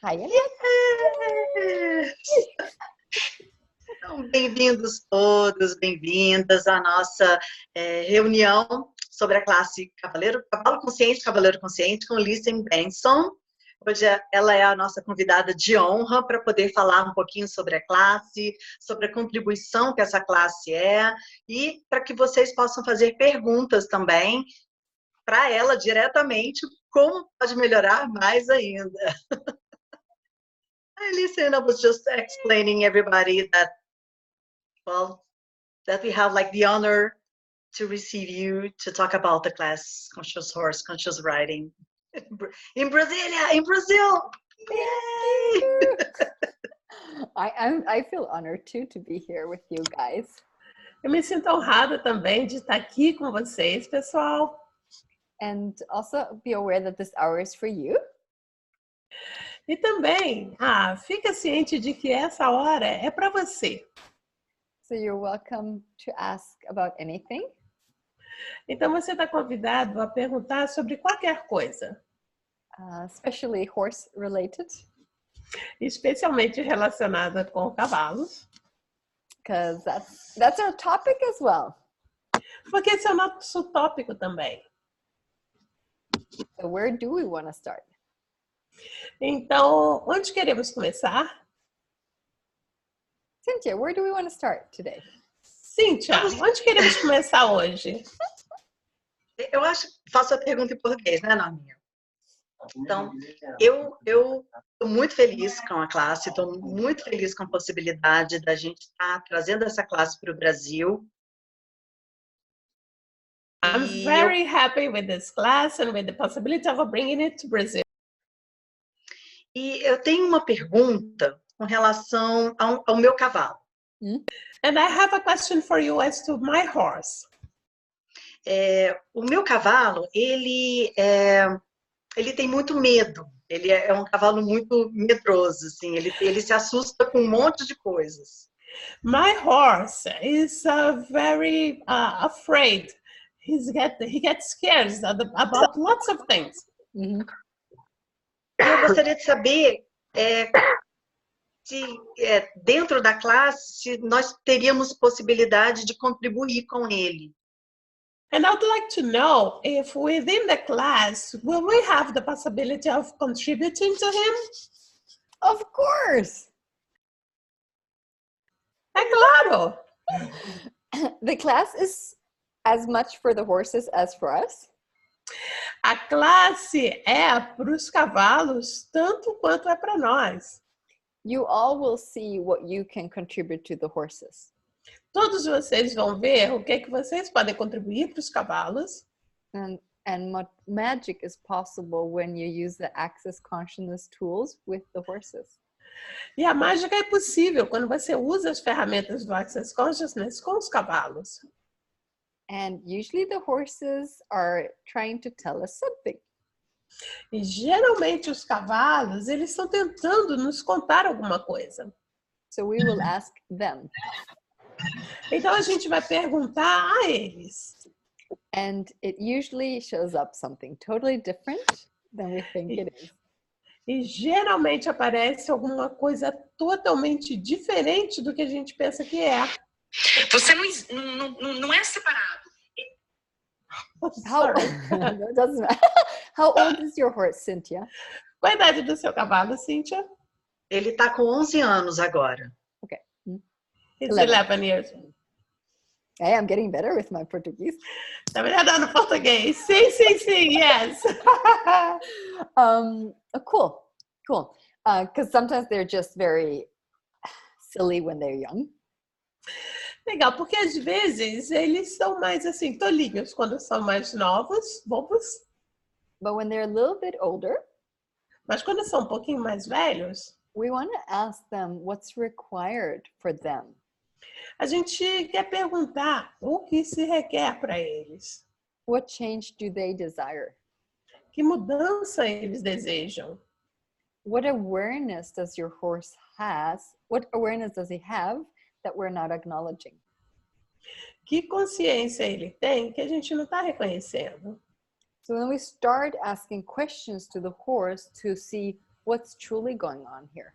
Hi, Annette. Então, bem-vindos todos, bem-vindas à nossa reunião sobre a classe Cavalo Consciente, Cavaleiro Consciente, com Lisen Bengtsson. Hoje ela é a nossa convidada de honra para poder falar um pouquinho sobre a classe, sobre a contribuição que essa classe é, e para que vocês possam fazer perguntas também para ela diretamente, como pode melhorar mais ainda. Listen, I was just explaining everybody that, well, that we have like the honor to receive you to talk about the class Conscious Horse, Conscious Riding in Brasilia, in Brazil. Yay! I feel honored too to be here with you guys. Eu me sinto honrada também de estar aqui com vocês, pessoal. And also be aware that this hour is for you. E também, fica ciente de que essa hora é para você. So you're welcome to ask about anything. Então você está convidado a perguntar sobre qualquer coisa. Especially horse related. Especialmente relacionada com cavalos. Because that's our topic as well. Porque esse é o nosso tópico também. So where do we want to start? Então, onde queremos começar? Cynthia, where do we want to start today? Cíntia, onde queremos começar hoje? Eu acho que faço a pergunta em português, né, Naninha? Então, eu estou muito feliz com a classe, estou muito feliz com a possibilidade da gente estar trazendo essa classe para o Brasil. I'm very happy with this class and with the possibility of bringing it to Brazil. E eu tenho uma pergunta com relação ao meu cavalo. And I have a question for you as to my horse. O meu cavalo, ele tem muito medo. Ele é um cavalo muito medroso, assim. Ele se assusta com um monte de coisas. My horse is very afraid. He gets scared about lots of things. Eu gostaria de saber se dentro da classe se nós teríamos possibilidade de contribuir com ele. And I would like to know if within the class, will we have the possibility of contributing to him? Of course! É claro! The class is as much for the horses as for us. A classe é para os cavalos tanto quanto é para nós. You all will see what you can contribute to the horses. Todos vocês vão ver o que é que vocês podem contribuir para os cavalos. And what magic is possible when you use the access consciousness tools with the horses. E a mágica é possível quando você usa as ferramentas do Access Consciousness com os cavalos. And usually the horses are trying to tell us something. E geralmente os cavalos, eles estão tentando nos contar alguma coisa. So we will ask them. Então a gente vai perguntar a eles. And it usually shows up something totally different than we think it is. E geralmente aparece alguma coisa totalmente diferente do que a gente pensa que é. Você não é separado. Doesn't matter. How old is your horse, Cynthia? Qual a idade do seu cavalo, Cíntia? Ele está com 11 anos agora. Okay. He's 11 years old. Hey, I'm getting better with my Portuguese. Tá melhorando o português. Sim, yes. Cool. Because sometimes they're just very silly when they're young. Legal, porque às vezes eles são mais assim, tolinhos quando são mais novos, bobos. But when they're a little bit older, mas quando são um pouquinho mais velhos, we want to ask them what's required for them. A gente quer perguntar o que se requer para eles. What change do they desire? Que mudança eles desejam? What awareness does your horse has? What awareness does he have that we're not acknowledging? Que consciência ele tem que a gente não está reconhecendo? So then we start asking questions to the horse to see what's truly going on here?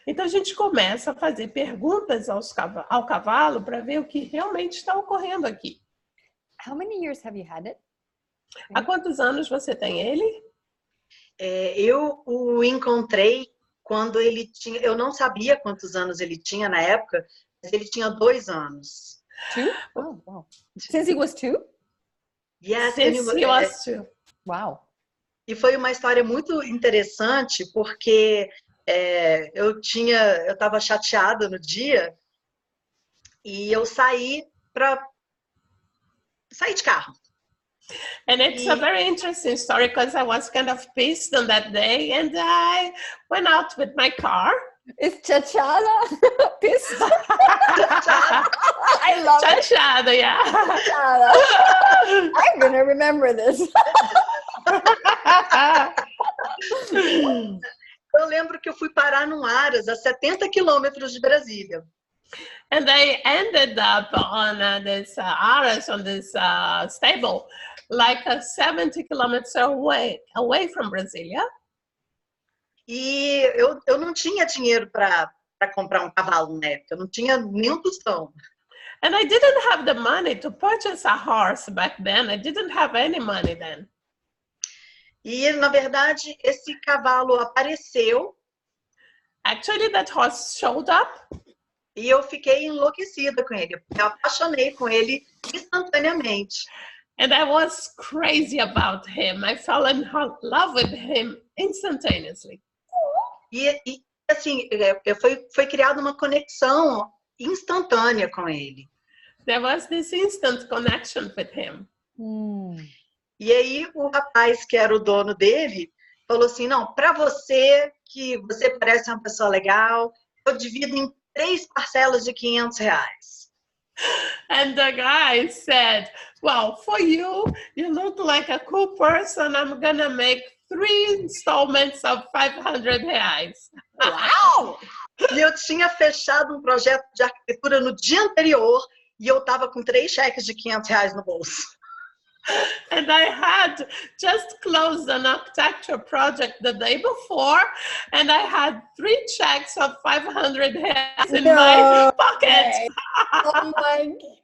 Então a gente começa a fazer perguntas ao cavalo para ver o que realmente está ocorrendo aqui. How many years have you had it? Há quantos anos você tem ele? Eu o encontrei quando ele tinha... Eu não sabia quantos anos ele tinha na época, mas ele tinha 2 anos. 2? Oh, wow. Since he was 2? Yes, Since he was 2. Wow. E foi uma história muito interessante, porque eu estava chateada no dia e eu saí de carro. And it's a very interesting story because I was kind of pissed on that day and I went out with my car. Is chachada pissed? I love it. Chateada, yeah. Chachada. I'm gonna remember this. Eu lembro que eu fui parar num Aras, a 70 quilômetros de Brasília. And they ended up on this Aras, on this stable, like 70 kilometers away from Brasilia. E eu não tinha dinheiro para comprar um cavalo na época, eu não tinha nem um tostão. And I didn't have the money to purchase a horse back then. I didn't have any money then. E, na verdade, esse cavalo apareceu. Actually, that horse showed up. E eu fiquei enlouquecida com ele. Eu apaixonei com ele instantaneamente. And I was crazy about him. I fell in love with him instantaneously. E assim, foi criada uma conexão instantânea com ele. There was this instant connection with him. E aí o rapaz que era o dono dele falou assim, não, para você que você parece uma pessoa legal, eu divido em 3 parcelas de R$500. And the guy said, well, for you, you look like a cool person. I'm gonna make 3 installments of R$500. Wow! E eu tinha fechado um projeto de arquitetura no dia anterior e eu estava com 3 cheques de R$500 no bolso. And I had just closed an architecture project the day before, and I had 3 checks of R$500 in my pocket. Oh my God.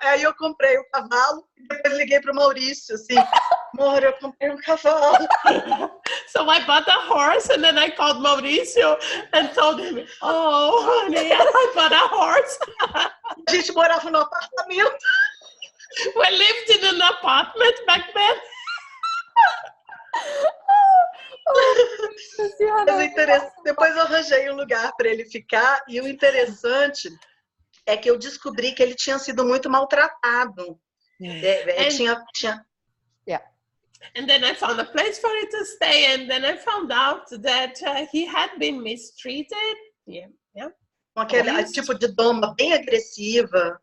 Aí eu comprei o cavalo e depois liguei para o Maurício, assim, amor, eu comprei um cavalo. So I bought a horse, and then I called Mauricio and told him, oh, honey, I bought a horse. A gente morava no apartamento. We lived in an apartment back then. Depois eu arranjei um lugar para ele ficar e o interessante é que eu descobri que ele tinha sido muito maltratado. And then I found a place for it to stay, and then I found out that he had been mistreated. Com aquele tipo de doma bem agressiva.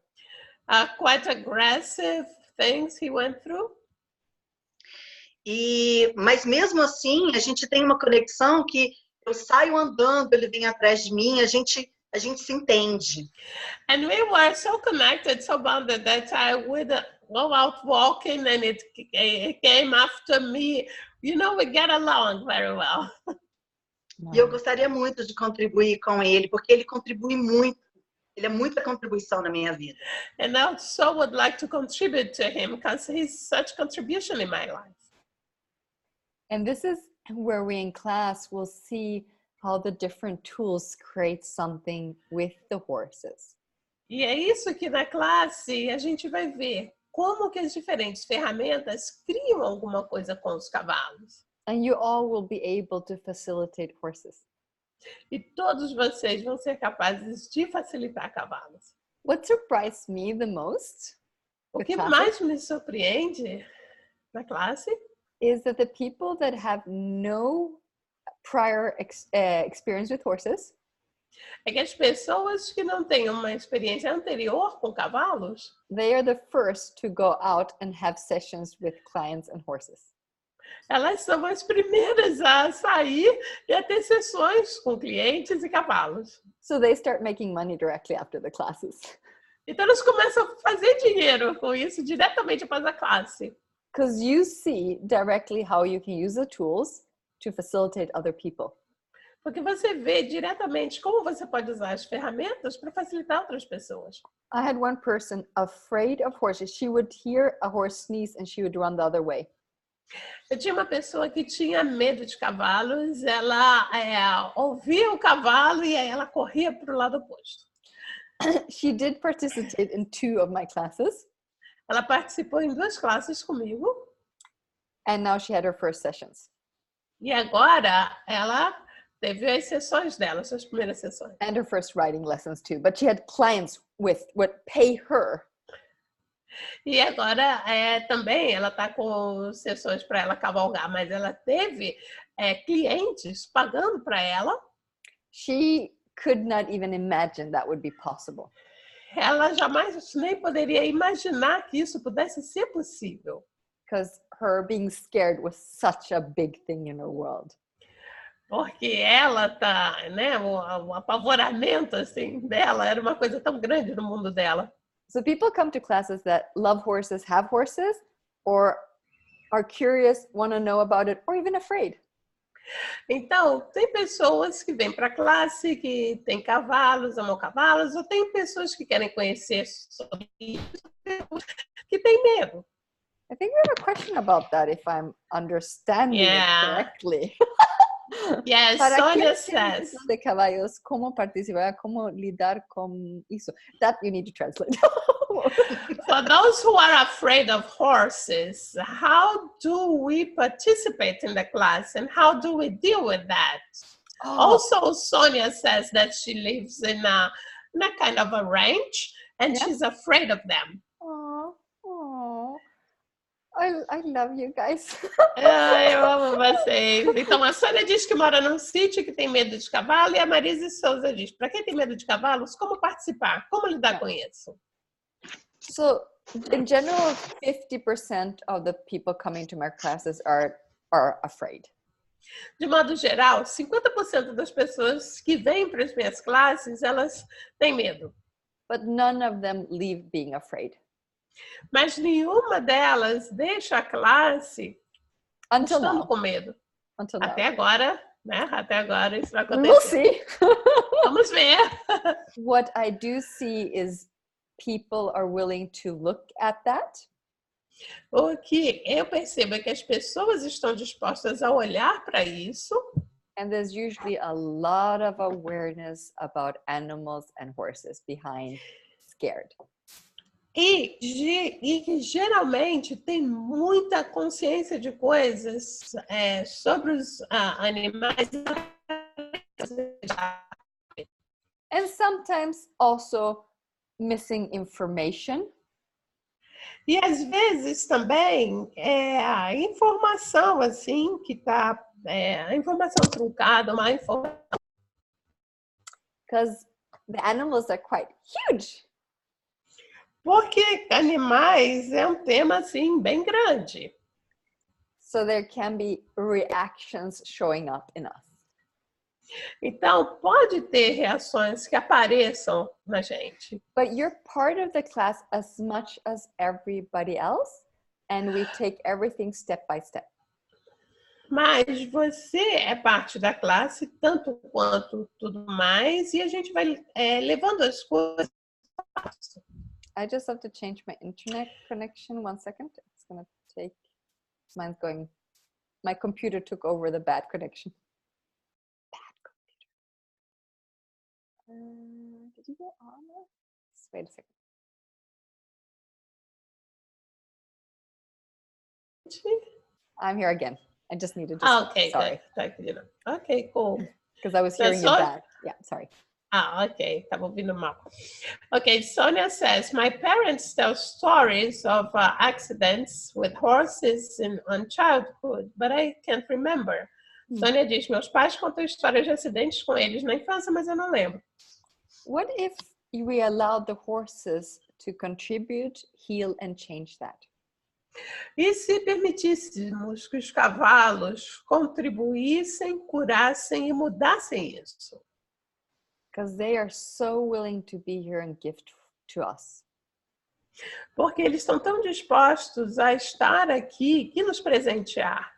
Quite aggressive things he went through. Mas mesmo assim, a gente tem uma conexão que eu saio andando, ele vem atrás de mim, a gente se entende. And we were so connected, so bonded that I would go out walking and it came after me. You know, we get along very well. E eu gostaria muito de contribuir com ele, porque ele contribui muito. Ele é muita contribuição na minha vida. And I also would like to contribute to him because he's such contribution in my life. And this is where we in class will see how the different tools create something with the horses. E é isso que na classe a gente vai ver como que as diferentes ferramentas criam alguma coisa com os cavalos. And you all will be able to facilitate horses. E todos vocês vão ser capazes de facilitar cavalos. What surprised me the most, O que mais me surpreende na classe, is that the people that have no prior experience with horses, é que as pessoas que não têm uma experiência anterior com cavalos, they are the first to go out and have sessions with clients and horses. elas são as primeiras a sair e a ter sessões com clientes e cavalos. So they start making money directly after the classes. Então eles começam a fazer dinheiro com isso diretamente após a classe. Because you see directly how you can use the tools to facilitate other people. Porque você vê diretamente como você pode usar as ferramentas para facilitar outras pessoas. I had one person afraid of horses. She would hear a horse sneeze and she would run the other way. Eu tinha uma pessoa que tinha medo de cavalos, ela ouvia o cavalo e aí ela corria para o lado oposto. She did participate in 2 of my classes. Ela participou em 2 classes comigo And now she had her first sessions. e agora ela teve as sessões dela, suas primeiras sessões. And her first riding lessons too. But she had clients with would pay her. E agora também ela está com sessões para ela cavalgar, mas ela teve clientes pagando para ela. She could not even imagine that would be possible. Ela jamais nem poderia imaginar que isso pudesse ser possível. Because her being scared was such a big thing in her world. Porque ela tá, né, o apavoramento assim dela era uma coisa tão grande no mundo dela. So people come to classes that love horses, have horses, or are curious, want to know about it, or even afraid. Então, tem pessoas que vêm para a classe que tem cavalos, amam cavalos, ou tem pessoas que querem conhecer sobre isso, que tem medo. I think we have a question about that, if I'm understanding it correctly. Yes, Para Sonia quem says. de caballos, como participar, como lidar com isso? That you need to translate. For those who are afraid of horses, how do we participate in the class and how do we deal with that? Also, Sonia says that she lives in a kind of a ranch and she's afraid of them. I love you guys. Eu amo vocês. Então, a Sônia diz que mora num sítio que tem medo de cavalo e a Marisa Souza diz, para quem tem medo de cavalos, como participar? Como lidar com isso? So, in general, 50% of the people coming to my classes are afraid. De modo geral, 50% das pessoas que vêm para as minhas classes, elas têm medo. But none of them leave being afraid. Mas nenhuma delas deixa a classe estando com medo. Até agora, né? Até agora isso vai acontecer. We'll see. Vamos ver. What I do see is people are willing to look at that. O que eu percebo é que as pessoas estão dispostas a olhar para isso. And there's usually a lot of awareness about animals and horses behind scared. E geralmente tem muita consciência de coisas sobre os animais. And sometimes also missing information. E às vezes também a informação assim que está, a informação truncada, uma informação. Because the animals are quite huge. Porque animais é um tema assim bem grande. So there can be reactions showing up in us. Então pode ter reações que apareçam na gente. But you're part of the class as much as everybody else, and we take everything step by step. Mas você é parte da classe tanto quanto tudo mais e a gente vai levando as coisas. I just have to change my internet connection. 1 second. It's gonna take. Mine's going. My computer took over the bad connection. Bad computer. Did you go on there? Just wait a second. I'm here again. I just needed to. Okay, sorry. good. Okay, cool. Because I was hearing it bad. Yeah, sorry. Okay, estava ouvindo mal. Okay, Sonia says, my parents tell stories of accidents with horses on childhood, but I can't remember. Sonia diz, meus pais contam histórias de acidentes com eles na infância, mas eu não lembro. What if we allowed the horses to contribute, heal, and change that? E se permitíssemos que os cavalos contribuíssem, curassem e mudassem isso? Because they are so willing to be here and give to us. Porque eles estão tão dispostos a estar aqui e nos presentear.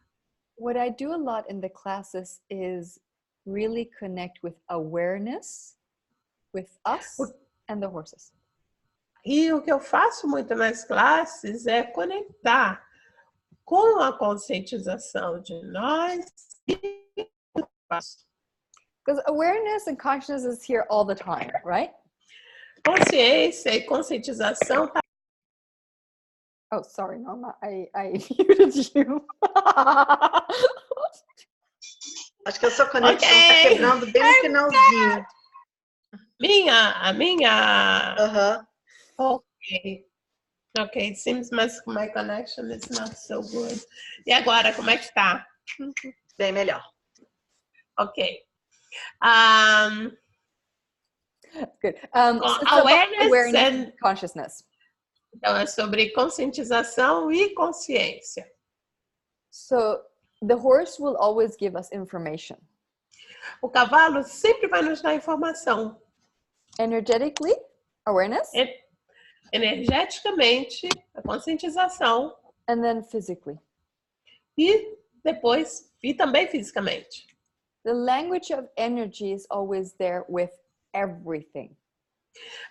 What I do a lot in the classes is really connect with awareness with us and the horses. E o que eu faço muito nas classes é conectar com a conscientização de nós e do passo. Because awareness and consciousness is here all the time, right? Consciência e conscientização. Oh, sorry, Norma, I muted you. Acho que a sua conexão está quebrando bem no finalzinho. A minha. Uhum. Ok, it seems my connection is not so good. E agora, como é que está? Bem melhor. Ok. Good. Awareness and consciousness. Então, é sobre conscientização e consciência. So, the horse will always give us information. O cavalo sempre vai nos dar informação. Energetically, awareness. Energeticamente, a conscientização. And then physically. E depois, e também fisicamente. The language of energy is always there with everything.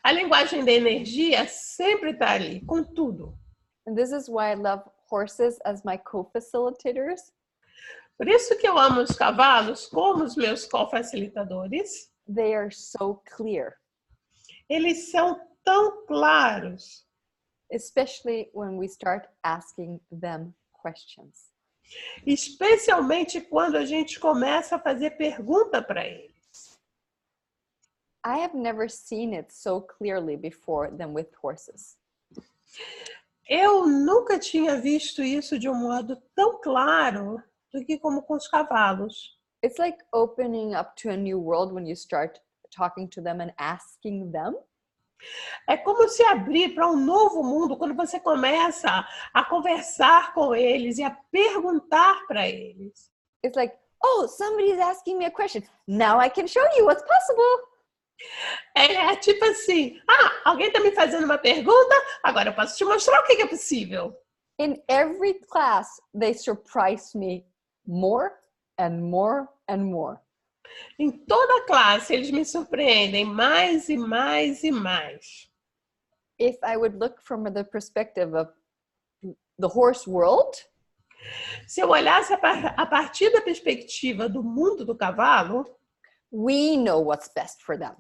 A linguagem da energia sempre está ali, com tudo. And this is why I love horses as my co-facilitators. Por isso que eu amo os cavalos como os meus co-facilitadores. They are so clear. Eles são tão claros. Especially when we start asking them questions. Especialmente quando a gente começa a fazer pergunta para eles. I have never seen it so clearly before than with horses. Eu nunca tinha visto isso de um modo tão claro do que como com os cavalos. It's like opening up to a new world when you start talking to them and asking them. É como se abrir para um novo mundo quando você começa a conversar com eles e a perguntar para eles. It's like, oh, somebody's asking me a question. Now I can show you what's possible. É tipo assim, alguém está me fazendo uma pergunta, agora eu posso te mostrar o que é possível. In every class, they surprise me more and more and more. Em toda a classe, eles me surpreendem mais e mais e mais. If I would look from the perspective of the horse world, se eu olhasse a partir da perspectiva do mundo do cavalo, we know what's best for them.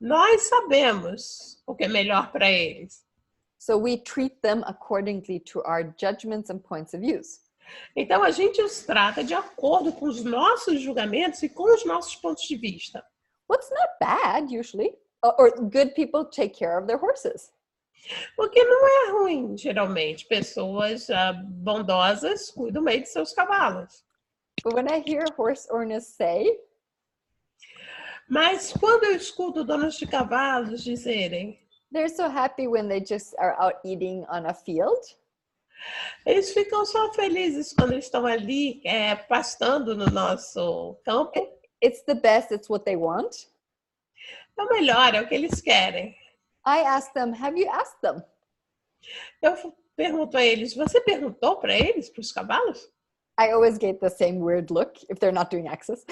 Nós sabemos o que é melhor para eles. So we treat them accordingly to our judgments and points of views. Então a gente os trata de acordo com os nossos julgamentos e com os nossos pontos de vista. What's not bad usually, or good people take care of their horses. O que não é ruim, geralmente. Pessoas bondosas cuidam bem de seus cavalos. But when I hear horse owners say, mas quando eu escuto donos de cavalos dizerem, they're so happy when they just are out eating on a field. Eles ficam só felizes quando estão ali pastando no nosso campo. It's the best, it's what they want. É o melhor, é o que eles querem. I ask them, have you asked them? Eu pergunto a eles, você perguntou para eles, para os cavalos? I always get the same weird look if they're not doing access.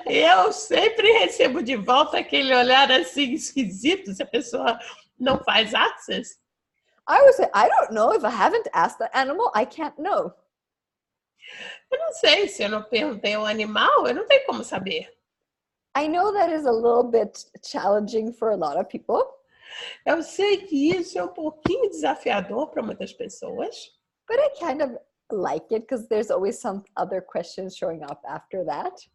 Eu sempre recebo de volta aquele olhar assim esquisito se a pessoa não faz access. I always say, I don't know. If I haven't asked the animal, I can't know. Eu não sei, se eu não perguntei ao animal, eu não tenho como saber. I know that is a little bit challenging for a lot of people. Eu sei que isso é um pouquinho desafiador para muitas pessoas. But I kind of like it because there's always some other questions showing up after that.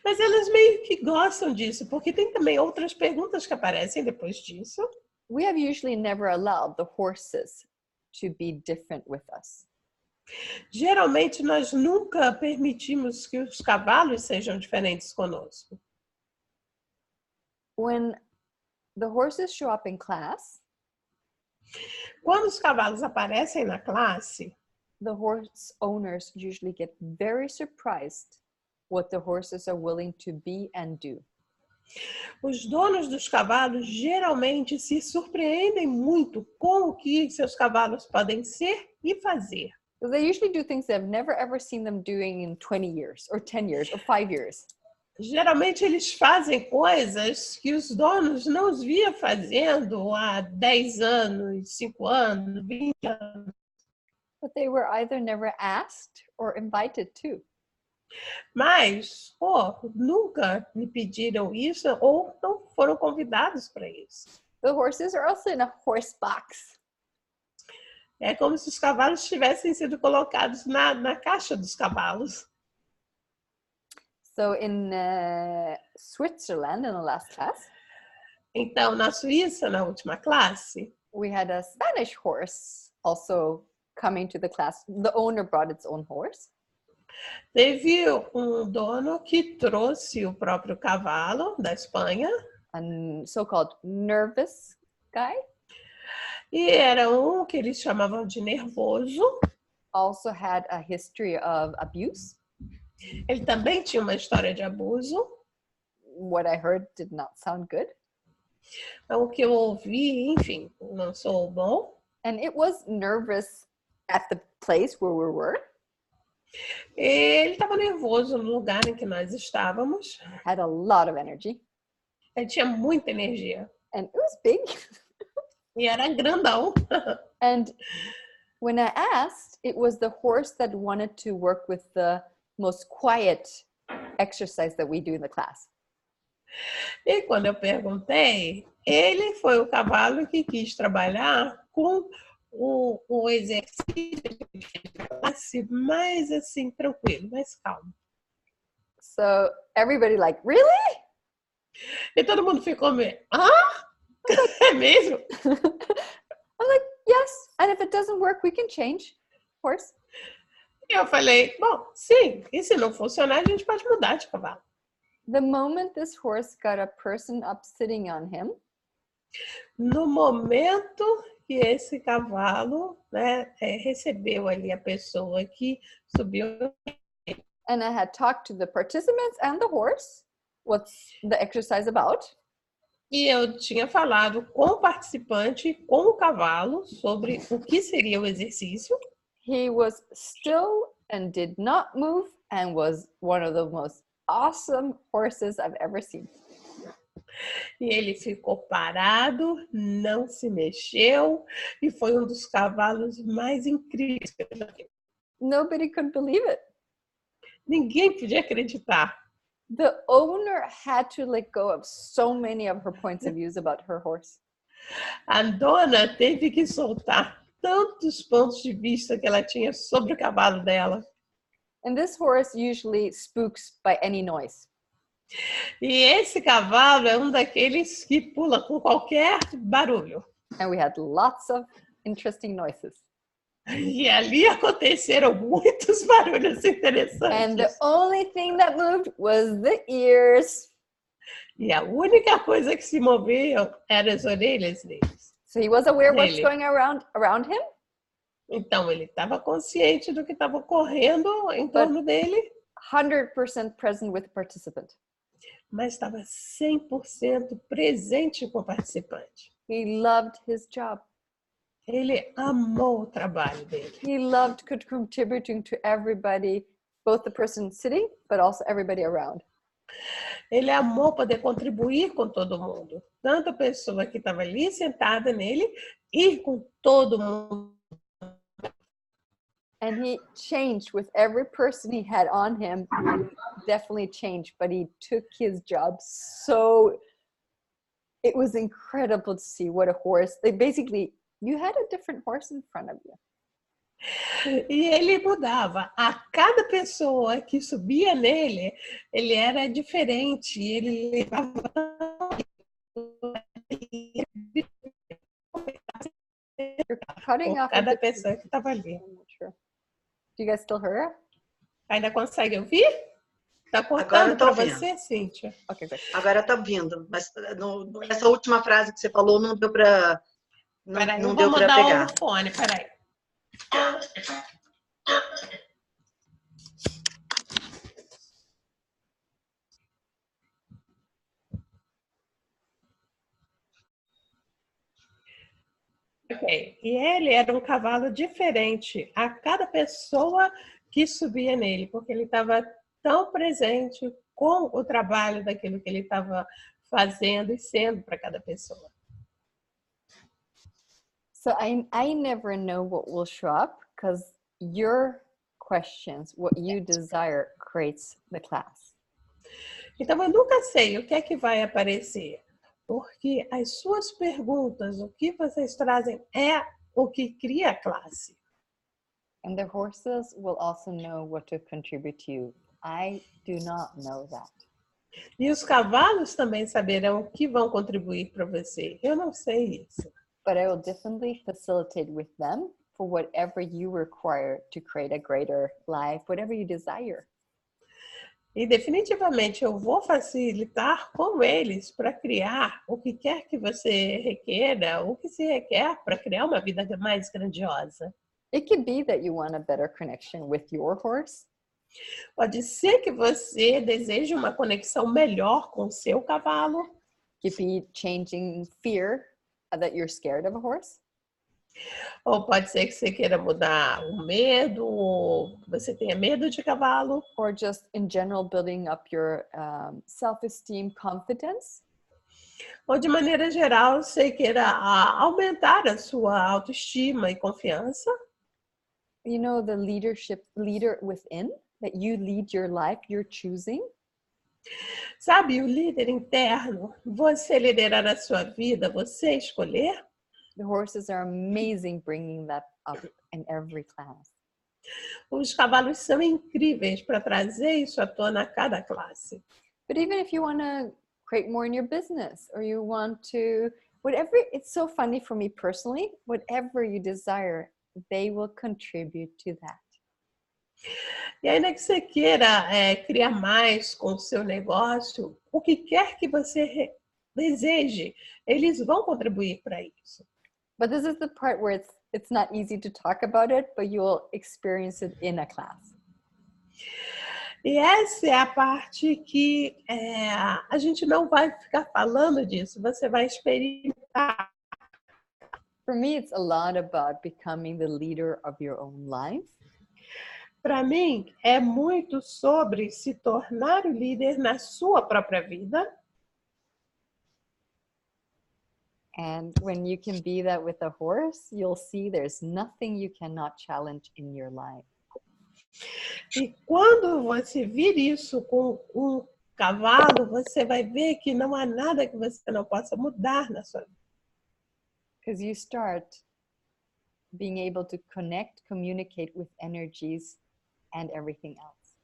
Mas elas meio que gostam disso, porque tem também outras perguntas que aparecem depois disso. We have usually never allowed the horses to be different with us. Geralmente nós nunca permitimos que os cavalos sejam diferentes conosco. When the horses show up in class, quando os cavalos aparecem na classe, the horse owners usually get very surprised what the horses are willing to be and do. Os donos dos cavalos geralmente se surpreendem muito com o que seus cavalos podem ser e fazer. So they usually do things that I've never ever seen them doing in 20 years or 10 years or 5 years. Geralmente eles fazem coisas que os donos não os via fazendo há 10 anos, 5 anos, 20 anos. But they were either never asked or invited to. Mas, nunca me pediram isso ou não foram convidados para isso. The horses are also in a horse box. É como se os cavalos tivessem sido colocados na caixa dos cavalos. So in Switzerland, in the last class, Então, na Suíça, na última classe, we had a Spanish horse also coming to the class. The owner brought its own horse. teve dono que trouxe o próprio cavalo da Espanha. A so-called nervous guy. E era que eles chamavam de nervoso. Also had a history of abuse. Ele também tinha uma história de abuso. What I heard did not sound good. O que eu ouvi, enfim, não sou bom. And it was nervous at the place where we were. Ele estava nervoso no lugar em que nós estávamos. Had a lot of energy. Ele tinha muita energia. And it was big. E era grandão. And when I asked, it was the horse that wanted to work with the most quiet exercise that we do in the class. E quando eu perguntei, ele foi o cavalo que quis trabalhar com o exercício de classe mais assim, tranquilo, mais calmo. So everybody like, really? E todo mundo ficou meio, é mesmo? I'm like, yes. And if it doesn't work, we can change horse. E eu falei, bom, sim, e se não funcionar, a gente pode mudar de cavalo. The moment this horse got a person up sitting on him, no momento que esse cavalo, né, recebeu ali a pessoa que subiu. and I had talked to the participants and the horse, what's the exercise about? E eu tinha falado com o participante, com o cavalo, sobre o que seria o exercício. He was still and did not move and was one of the most awesome horses I've ever seen. E ele ficou parado, não se mexeu e foi dos cavalos mais incríveis que eu já vi. Nobody could believe it. Ninguém podia acreditar. The owner had to let go of so many of her points of views about her horse. A dona teve que soltar tantos pontos de vista que ela tinha sobre o cavalo dela. And this horse usually spooks by any noise. E esse cavalo é daqueles que pula com qualquer barulho. And we had lots of interesting noises. E ali aconteceram muitos barulhos interessantes. And the only thing that moved was the ears. E a única coisa que se movia eram as orelhas deles. So he was aware what's going around him. Então ele estava consciente do que estava ocorrendo em torno dele. 100% present with the participant. Mas estava 100% presente com o participante. He loved his job. Ele amou o trabalho dele. He loved contributing to everybody, both the person sitting, but also everybody around. Ele amou poder contribuir com todo mundo. Tanto a pessoa que estava ali sentada nele e com todo mundo. And he changed with every person he had on him. He definitely changed, but he took his job so... It was incredible to see what a horse... Basically, you had a different horse in front of you. E ele mudava. A cada pessoa que subia nele, ele era diferente. Ele levava You're cutting off cada pessoa que estava ali. Do you guys still hear? Ainda consegue ouvir? Tá cortando para você, Cíntia? Okay, good. Agora tá vindo, mas essa última frase que você falou não deu para não deu para pegar. O fone, peraí. Ok. E ele era um cavalo diferente a cada pessoa que subia nele, porque ele estava tão presente com o trabalho daquilo que ele estava fazendo e sendo para cada pessoa. So I never know what will show up because your questions, what you desire, creates the class. Então, eu nunca sei o que é que vai aparecer, porque as suas perguntas, o que vocês trazem é o que cria a classe. And the horses will also know what to contribute to you. I do not know that. E os cavalos também saberão o que vão contribuir para você. Eu não sei isso. But I will definitely facilitate with them for whatever you require to create a greater life, whatever you desire. E definitivamente eu vou facilitar com eles para criar o que quer que você requeira, o que se requer para criar uma vida mais grandiosa. It could be that you want a better connection with your horse. Pode ser que você deseje uma conexão melhor com o seu cavalo. It could be changing fear that you're scared of a horse. Ou pode ser que você queira mudar o medo, ou você tenha medo de cavalo. Or just in general building up your self-esteem, confidence. Ou de maneira geral, você queira aumentar a sua autoestima e confiança. You know, the leader within, that you lead your life, you're choosing. Sabe, o líder interno, você liderar a sua vida, você escolher. The horses are amazing bringing that up in every class. Os cavalos são incríveis para trazer isso à tona a cada classe. But even if you want to create more in your business, or you want to, whatever, it's so funny for me personally, whatever you desire, they will contribute to that. E ainda que você queira criar mais com o seu negócio, o que quer que você deseje, eles vão contribuir para isso. But this is the part where it's not easy to talk about it, but you'll experience it in a class. E essa é a parte que a gente não vai ficar falando disso, você vai experimentar. For me, it's a lot about becoming the leader of your own life. Para mim, é muito sobre se tornar o líder na sua própria vida. And when you can be that with a horse, you'll see there's nothing you cannot challenge in your life. E quando você vir isso com um cavalo, você vai ver que não há nada que você não possa mudar na sua vida. Because you start being able to connect, communicate with energies and everything else.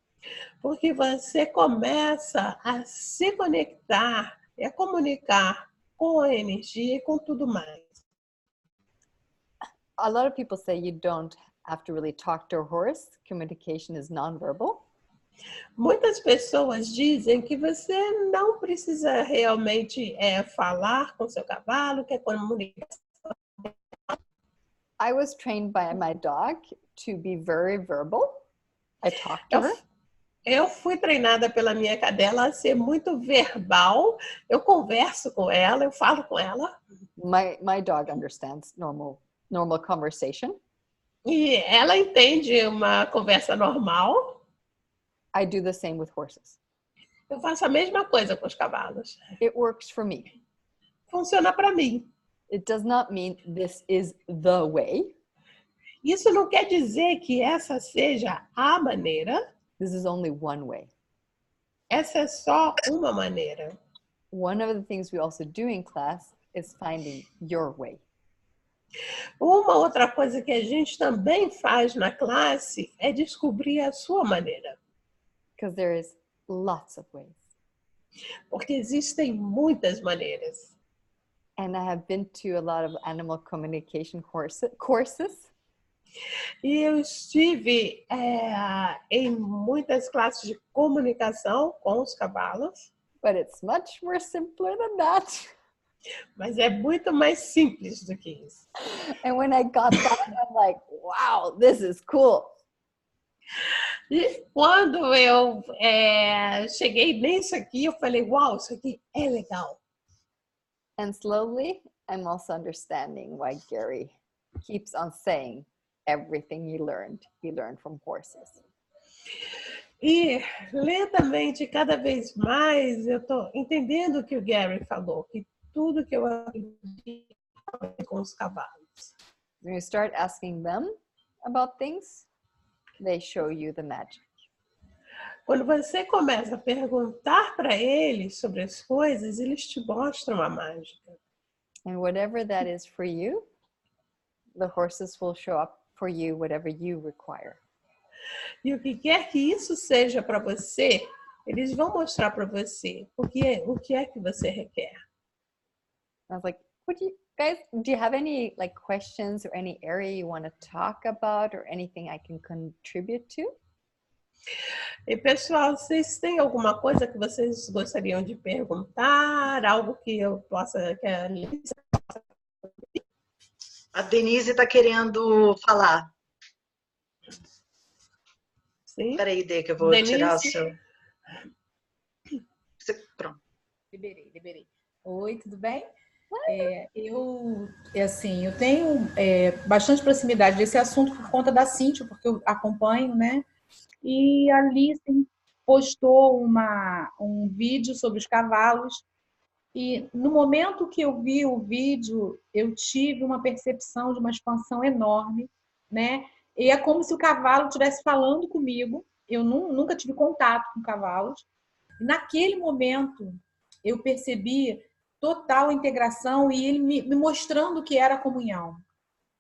Porque você começa a se conectar e a comunicar com a energia e com tudo mais. A lot of people say you don't have to really talk to a horse. Communication is nonverbal. Muitas pessoas dizem que você não precisa realmente falar com seu cavalo, que é comunicação. I was trained by my dog to be very verbal. I talk to her. Eu fui treinada pela minha cadela a ser muito verbal. Eu converso com ela, eu falo com ela. My dog understands normal conversation. E ela entende uma conversa normal. I do the same with horses. Eu faço a mesma coisa com os cavalos. It works for me. Funciona para mim. It does not mean this is the way. Isso não quer dizer que essa seja a maneira. This is only one way. Essa é só uma maneira. One of the things we also do in class is finding your way. Uma outra coisa que a gente também faz na classe é descobrir a sua maneira. Because there is lots of ways. Porque existem muitas maneiras. And I have been to a lot of animal communication courses. E eu estive em muitas classes de comunicação com os cavalos. But it's much more simpler than that. Mas é muito mais simples do que isso. And when I got that, I'm like, wow, this is cool. E quando eu cheguei nisso aqui, eu falei, uau, isso aqui é legal. And slowly, I'm also understanding why Gary keeps on saying everything he learned from horses. E lentamente, cada vez mais, eu estou entendendo o que o Gary falou, que tudo que eu aprendi com os cavalos. When you start asking them about things, they show you the magic. Quando você começa a perguntar para eles sobre as coisas, eles te mostram a mágica. And whatever that is for you, the horses will show up for you, whatever you require. E o que quer que isso seja para você, eles vão mostrar para você o que é que você requer. I was like, do you have any like questions or any area you want to talk about or anything I can contribute to? E pessoal, vocês têm alguma coisa que vocês gostariam de perguntar? Algo que eu possa... Que a Lisa... A Denise está querendo falar. Sim? Espera aí, Dê, que eu vou Denise? tirar o seu... Pronto. Liberei. Oi, tudo bem? Eu tenho bastante proximidade desse assunto por conta da Cíntia, porque eu acompanho, né? E a Lisen postou um vídeo sobre os cavalos e no momento que eu vi o vídeo, eu tive uma percepção de uma expansão enorme, né? E é como se o cavalo estivesse falando comigo. Eu nunca tive contato com cavalos. Naquele momento, eu percebi total integração e ele me mostrando o que era a comunhão,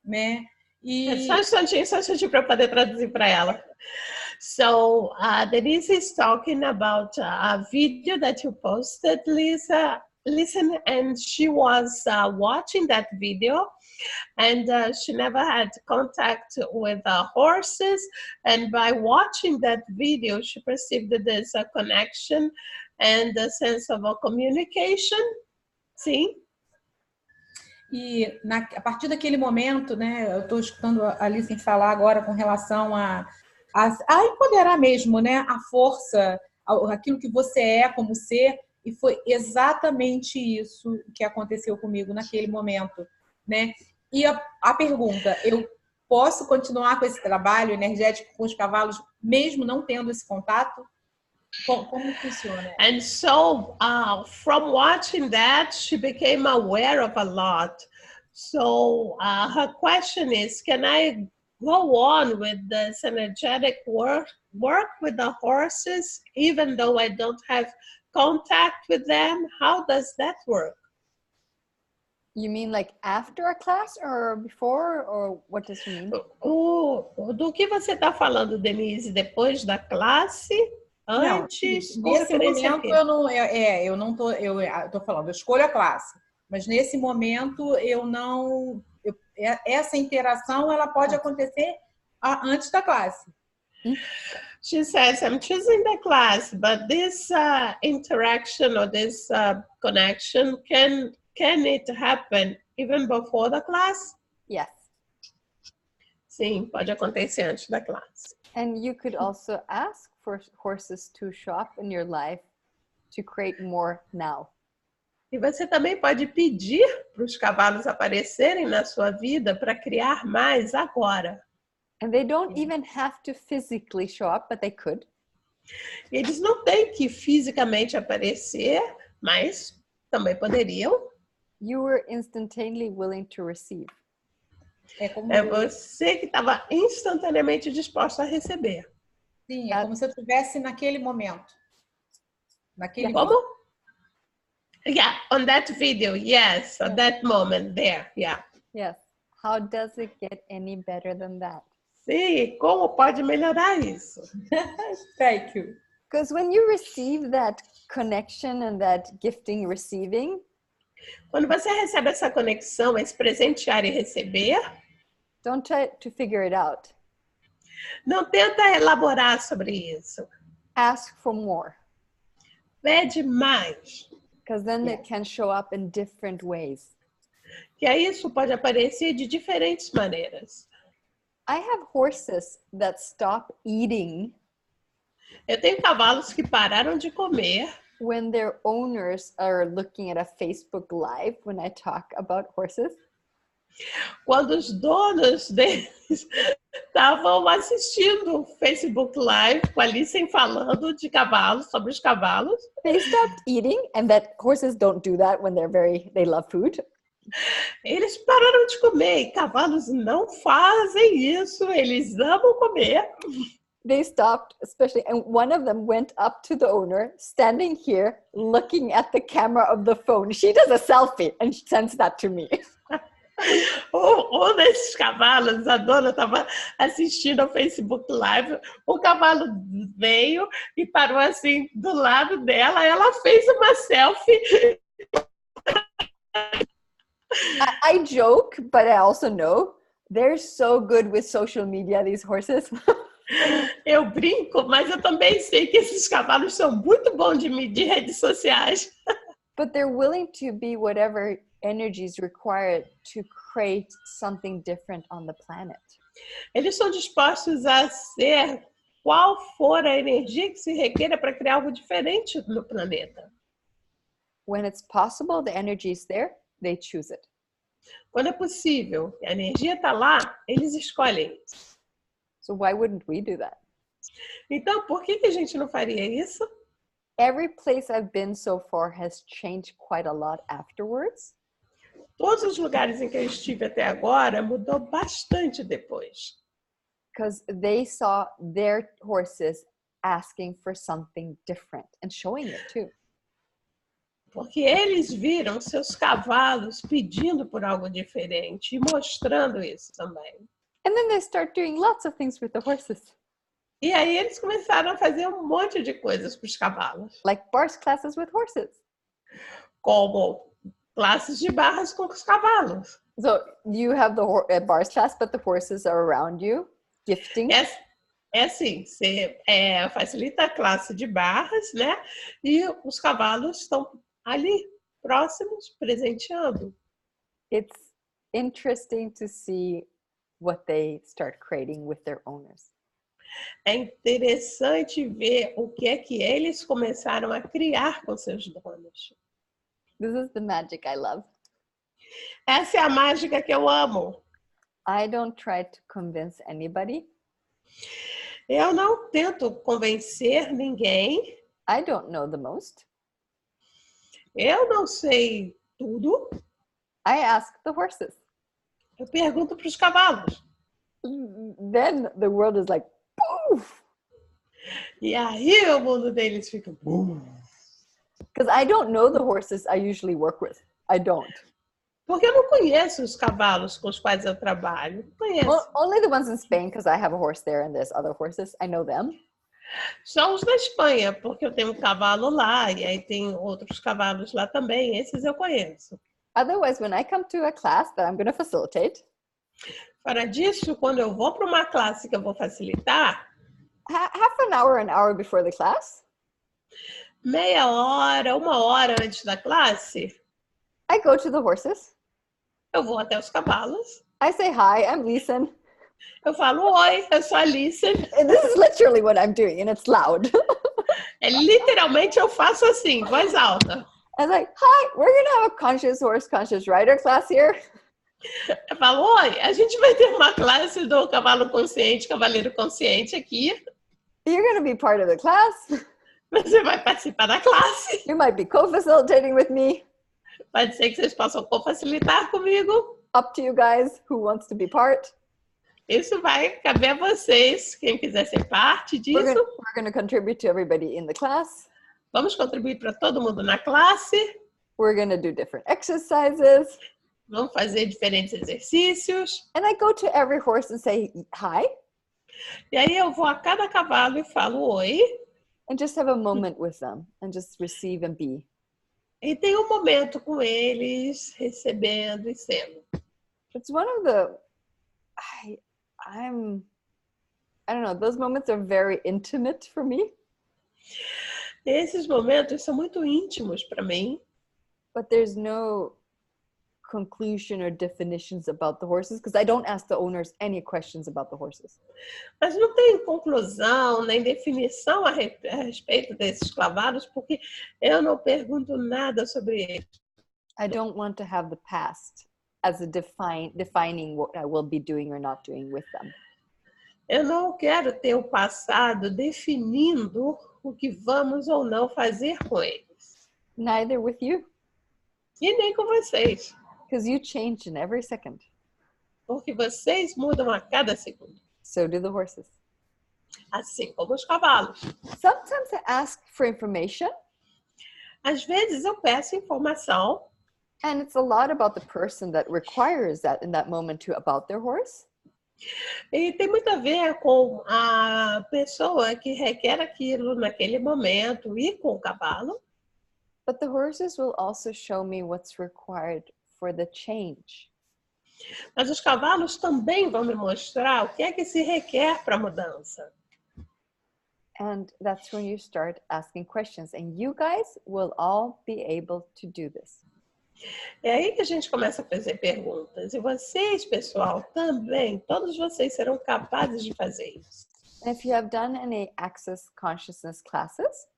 né? E... Só um instantinho para eu poder traduzir para ela. So, Denise is talking about a video that you posted, Listen, and she was watching that video, and she never had contact with horses, and by watching that video, she perceived that there's a connection and a sense of a communication. Sim. E a partir daquele momento, né, eu estou escutando a Lisen falar agora com relação a empoderar mesmo, né, a força, aquilo que você é como ser, e foi exatamente isso que aconteceu comigo naquele momento, né? E a pergunta, eu posso continuar com esse trabalho energético com os cavalos, mesmo não tendo esse contato? Como funciona? And so, from watching that, she became aware of a lot. So, her question is, can I go on with this energetic work with the horses, even though I don't have contact with them? How does that work? You mean like after a class or before, or what does you mean? Do que você está falando, Denise? Depois da classe? Antes? Não, nesse momento eu tô falando, eu escolho a classe, mas nesse momento essa interação ela pode acontecer antes da classe. She says, I'm choosing the class, but this interaction or this connection, can it happen even before the class? Yes. Sim, pode acontecer antes da classe. And you could also ask for horses to show up in your life to create more now. E você também pode pedir para os cavalos aparecerem na sua vida para criar mais agora. And they don't even have to physically show up, but they could. Eles não têm que fisicamente aparecer, mas também poderiam. You were instantaneously willing to receive. É você que estava instantaneamente disposto a receber. Sim, é como se eu estivesse naquele momento. Como? Yeah, on that video, yes, on that moment there, yeah. Yes. How does it get any better than that? Sim, como pode melhorar isso? Thank you. Because when you receive that connection and that gifting receiving, quando você recebe essa conexão, esse presentear e receber, don't try to figure it out. Não tenta elaborar sobre isso. Ask for more. Pede mais. Because then it can show up in different ways. Que aí isso pode aparecer de diferentes maneiras. I have horses that stop eating. Eu tenho cavalos que pararam de comer. When their owners are looking at a Facebook Live when I talk about horses. Quando os donos deles estavam assistindo o Facebook Live com a Lisen falando de cavalos, sobre os cavalos. They stopped eating, and that horses don't do that when they love food. Eles pararam de comer e cavalos não fazem isso, eles amam comer. They stopped, especially, and one of them went up to the owner, standing here, looking at the camera of the phone. She does a selfie and she sends that to me. Um desses cavalos, a dona estava assistindo ao Facebook Live, o cavalo veio e parou assim do lado dela, ela fez uma selfie. I joke, but I also know they're so good with social media, these horses. Eu brinco, mas eu também sei que esses cavalos são muito bons de medir redes sociais. But they're willing to be whatever energy is required to create something different on the planet. Eles são dispostos a ser qual for a energia que se requer para criar algo diferente no planeta. When it's possible, the energy is there, they choose it. Quando é possível, a energia está lá, eles escolhem isso. So why wouldn't we do that? Então, por que a gente não faria isso? Every place I've been so far has changed quite a lot afterwards. Todos os lugares em que eu estive até agora mudou bastante depois. Because they saw their horses asking for something different and showing it too. Porque eles viram seus cavalos pedindo por algo diferente e mostrando isso também. And then they start doing lots of things with the horses. E aí eles começaram a fazer um monte de coisas para os cavalos. Like bars classes with horses. Como classes de barras com os cavalos. So you have the bars class, but the horses are around you, gifting. É assim, você facilita a classe de barras, né? E os cavalos estão ali, próximos, presenteando. It's interesting to see what they start creating with their owners. É interessante ver o que é que eles começaram a criar com seus donos. This is the magic I love. Essa é a mágica que eu amo. I don't try to convince anybody. Eu não tento convencer ninguém. I don't know the most. Eu não sei tudo. I ask the horses. Eu pergunto para os cavalos. Then the world is like, poof! E aí o mundo deles fica... Because I don't know the horses I usually work with. I don't. Porque eu não conheço os cavalos com os quais eu trabalho. Não conheço. Well, only the ones in Spain, because I have a horse there and there's other horses. I know them. Só os da Espanha, porque eu tenho um cavalo lá e aí tem outros cavalos lá também. Esses eu conheço. Otherwise, when I come to a class that I'm going to facilitate, Fora disso, quando eu vou para uma classe que eu vou facilitar, half an hour before the class, meia hora, uma hora antes da classe, I go to the horses. eu vou até os cavalos. I say, hi, I'm Lisen. Eu falo, oi, eu sou a Lisen. And this is literally what I'm doing, and it's loud. Literalmente eu faço assim, voz alta. I was like, hi, we're going to have a conscious horse, conscious rider class here. Eu falo, oi, a gente vai ter uma classe do cavalo consciente, cavaleiro consciente aqui. You're going to be part of the class. Você vai participar da classe. You might be co-facilitating with me. Pode ser que vocês possam co-facilitar comigo. Up to you guys who wants to be part. Isso vai caber a vocês, quem quiser ser parte disso. We're going to contribute to everybody in the class. Vamos contribuir para todo mundo na classe. We're going to do different exercises. Vamos fazer diferentes exercícios. And I go to every horse and say, hi. E aí eu vou a cada cavalo e falo oi. And just have a moment with them and just receive and be. E tem um momento com eles, recebendo e sendo. It's one of the, I don't know, those moments are very intimate for me. Esses momentos são muito íntimos para mim. But there's no conclusion or definitions about the horses because I don't ask the owners any questions about the horses. Mas não tem conclusão nem definição a respeito desses cavalos, porque eu não pergunto nada sobre eles. I don't want to have the past as a defining what I will be doing or not doing with them. Eu não quero ter o passado definindo o que vamos ou não fazer com eles. Neither with you, E nem com vocês, because you change in every second. porque vocês mudam a cada segundo, So do the horses. assim como os cavalos. Sometimes I ask for information, Às vezes eu peço informação, and it's a lot about the person that requires that in that moment about their horse. e tem muito a ver com a pessoa que requer aquilo naquele momento e com o cavalo. But the horses will also show me what's required for the change. Mas os cavalos também vão me mostrar o que é que se requer para a mudança. And that's when you start asking questions. And you guys will all be able to do this. É aí que a gente começa a fazer perguntas. E vocês, pessoal, também, todos vocês serão capazes de fazer isso. And if you have done any Access Consciousness classes,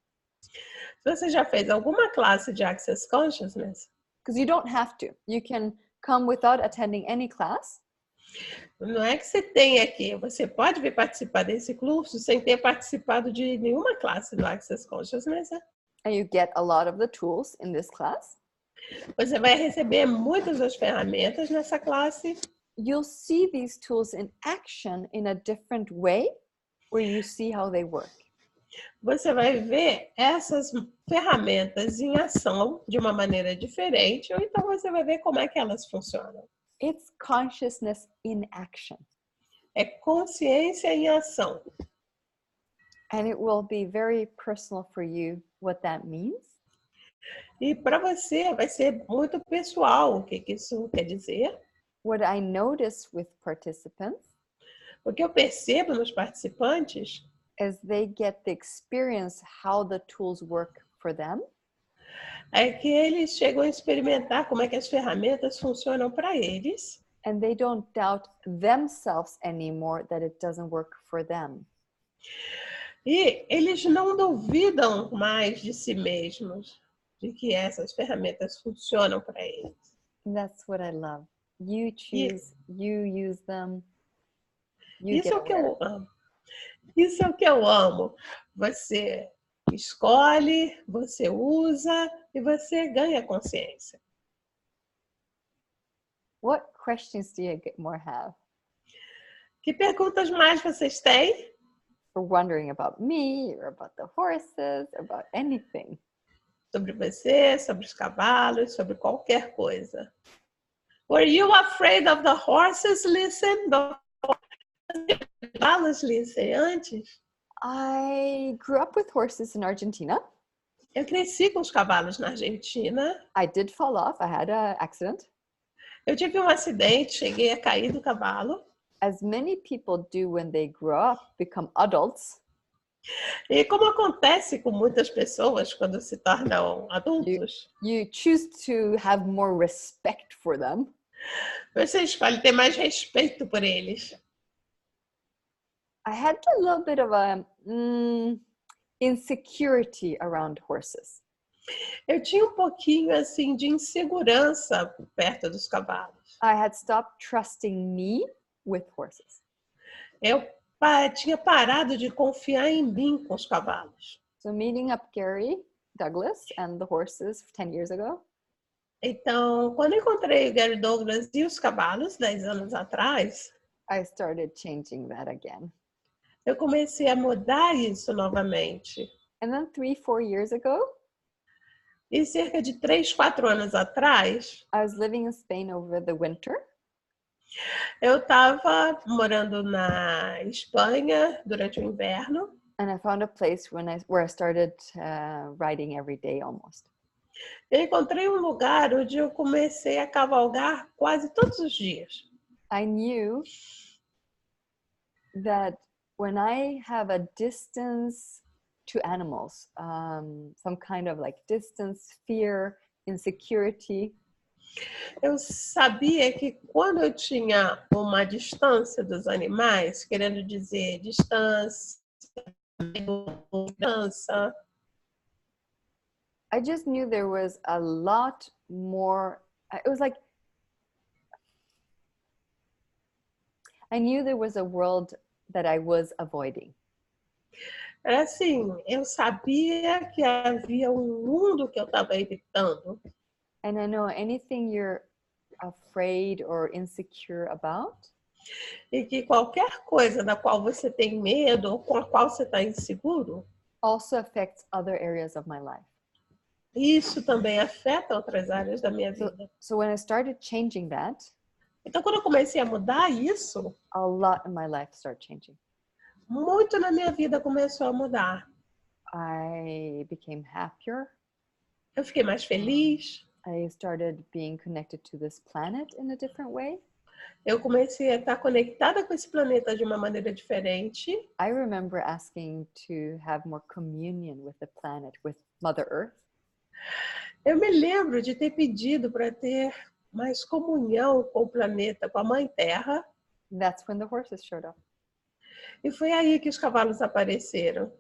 Se você já fez alguma classe de Access Consciousness, because you don't have to. You can come without attending any class. não é que você tenha que, você pode vir participar desse curso sem ter participado de nenhuma classe do Access Consciousness. And you get a lot of the tools in this class. Você vai receber muitas das ferramentas nessa classe. You'll see these tools in action in a different way, where you see how they work. Você vai ver essas ferramentas em ação de uma maneira diferente, ou então você vai ver como é que elas funcionam. It's consciousness in action. É consciência em ação. And it will be very personal for you what that means. E para você vai ser muito pessoal o que isso quer dizer. What I notice with participants O que eu percebo nos participantes as they get the experience how the tools work for them, é que eles chegam a experimentar como é que as ferramentas funcionam para eles. and they don't doubt themselves anymore that it doesn't work for them. E eles não duvidam mais de si mesmos, de que essas ferramentas funcionam para eles. And that's what I love. You choose, you use them. You Isso get é o que aware. eu amo. Isso é o que eu amo. Você escolhe, você usa e você ganha consciência. What questions do you more have? Que perguntas mais vocês têm? For wondering about me or about the horses, about anything. Sobre você, sobre os cavalos, sobre qualquer coisa. Were you afraid of the horses, Lisen? Cavalos, Lisen, antes? I grew up with horses in Argentina. Eu cresci com os cavalos na Argentina. I did fall off. I had an accident. Eu tive um acidente, cheguei a cair do cavalo. As many people do when they grow up, become adults, E como acontece com muitas pessoas quando se tornam adultos, you choose to have more respect for them. você escolhe ter mais respeito por eles. I had a little bit of a insecurity around horses. Eu tinha um pouquinho assim de insegurança perto dos cavalos. I had stopped trusting me with horses. Eu tinha parado de confiar em mim com os cavalos. So meeting up Gary Douglas and the horses 10 years ago, Então, quando eu encontrei o Gary Douglas e os cavalos, 10 anos atrás, I started changing that again. eu comecei a mudar isso novamente. And then 3-4 years ago, E cerca de 3, 4 anos atrás, I was living in Spain over the winter. eu estava morando na Espanha durante o inverno. And I found a place where I started riding every day almost. Eu encontrei um lugar onde eu comecei a cavalgar quase todos os dias. I knew that when I have a distance to animals, some kind of like distance, fear, insecurity, Eu sabia que quando eu tinha uma distância dos animais, querendo dizer distância, segurança, I just knew there was a lot more. It was like I knew there was a world that I was avoiding. Era assim, eu sabia que havia mundo que eu estava evitando. And I know anything you're afraid or insecure about, E que qualquer coisa da qual você tem medo ou com a qual você está inseguro, also affects other areas of my life. isso também afeta outras áreas da minha vida. So when I started changing that, Então, quando eu comecei a mudar isso, a lot in my life started changing. muito na minha vida começou a mudar. I became happier. Eu fiquei mais feliz. I started being connected to this planet in a different way. Eu comecei a estar conectada com esse planeta de uma maneira diferente. I remember asking to have more communion with the planet, with Mother Earth. Eu me lembro de ter pedido para ter mais comunhão com o planeta, com a Mãe Terra. That's when the horses showed up. E foi aí que os cavalos apareceram.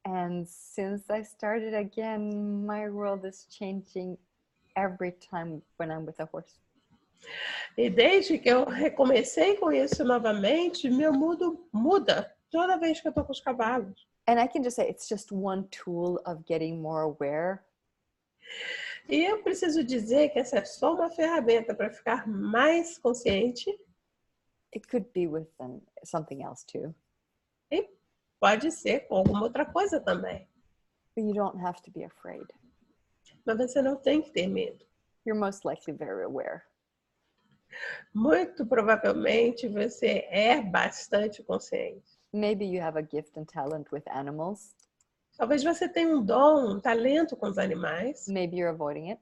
And since I started again, my world is changing every time when I'm with a horse. E desde que eu recomecei com isso novamente, meu mundo muda toda vez que eu estou com os cavalos. And I can just say it's just one tool of getting more aware. E eu preciso dizer que essa é só uma ferramenta para ficar mais consciente. It could be with something else too. E pode ser com alguma outra coisa também. But you don't have to be afraid. Mas você não tem que ter medo. You're most likely very aware. Muito provavelmente você é bastante consciente. Maybe you have a gift and talent with animals. Talvez você tenha um dom, um talento com os animais. Maybe you're avoiding it.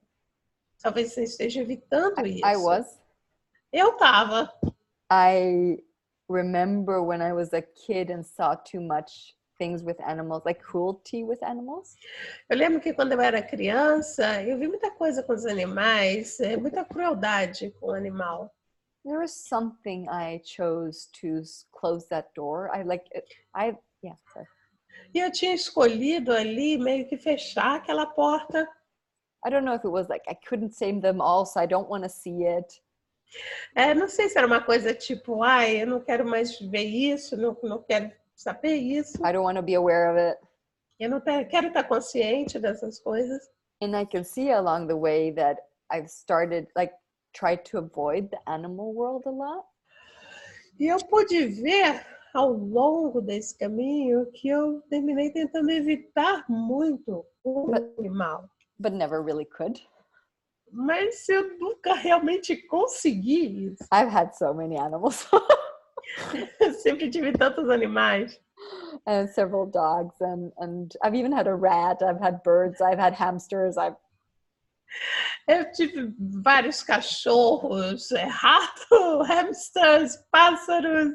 Talvez você esteja evitando isso. I was. Eu estava. I remember when I was a kid and saw too much things with animals, like cruelty with animals. Eu lembro que quando eu era criança, eu vi muita coisa com os animais, muita crueldade com o animal. There was something I chose to close that door. Sorry. E eu tinha escolhido ali meio que fechar aquela porta. I don't know if it was like I couldn't save them all, so I don't want to see it. Não sei se era uma coisa tipo, eu não quero mais ver isso, não quero saber isso. I don't want to be aware of it. Eu não quero estar consciente dessas coisas. And I can see along the way that I've started, tried to avoid the animal world a lot. E eu pude ver ao longo desse caminho que eu terminei tentando evitar muito o animal. But never really could. Mas eu nunca realmente consegui isso. I've had so many animals. Eu sempre tive tantos animais. And several dogs, and I've even had a rat, I've had birds, I've had hamsters, Eu tive vários cachorros, ratos, hamsters, pássaros.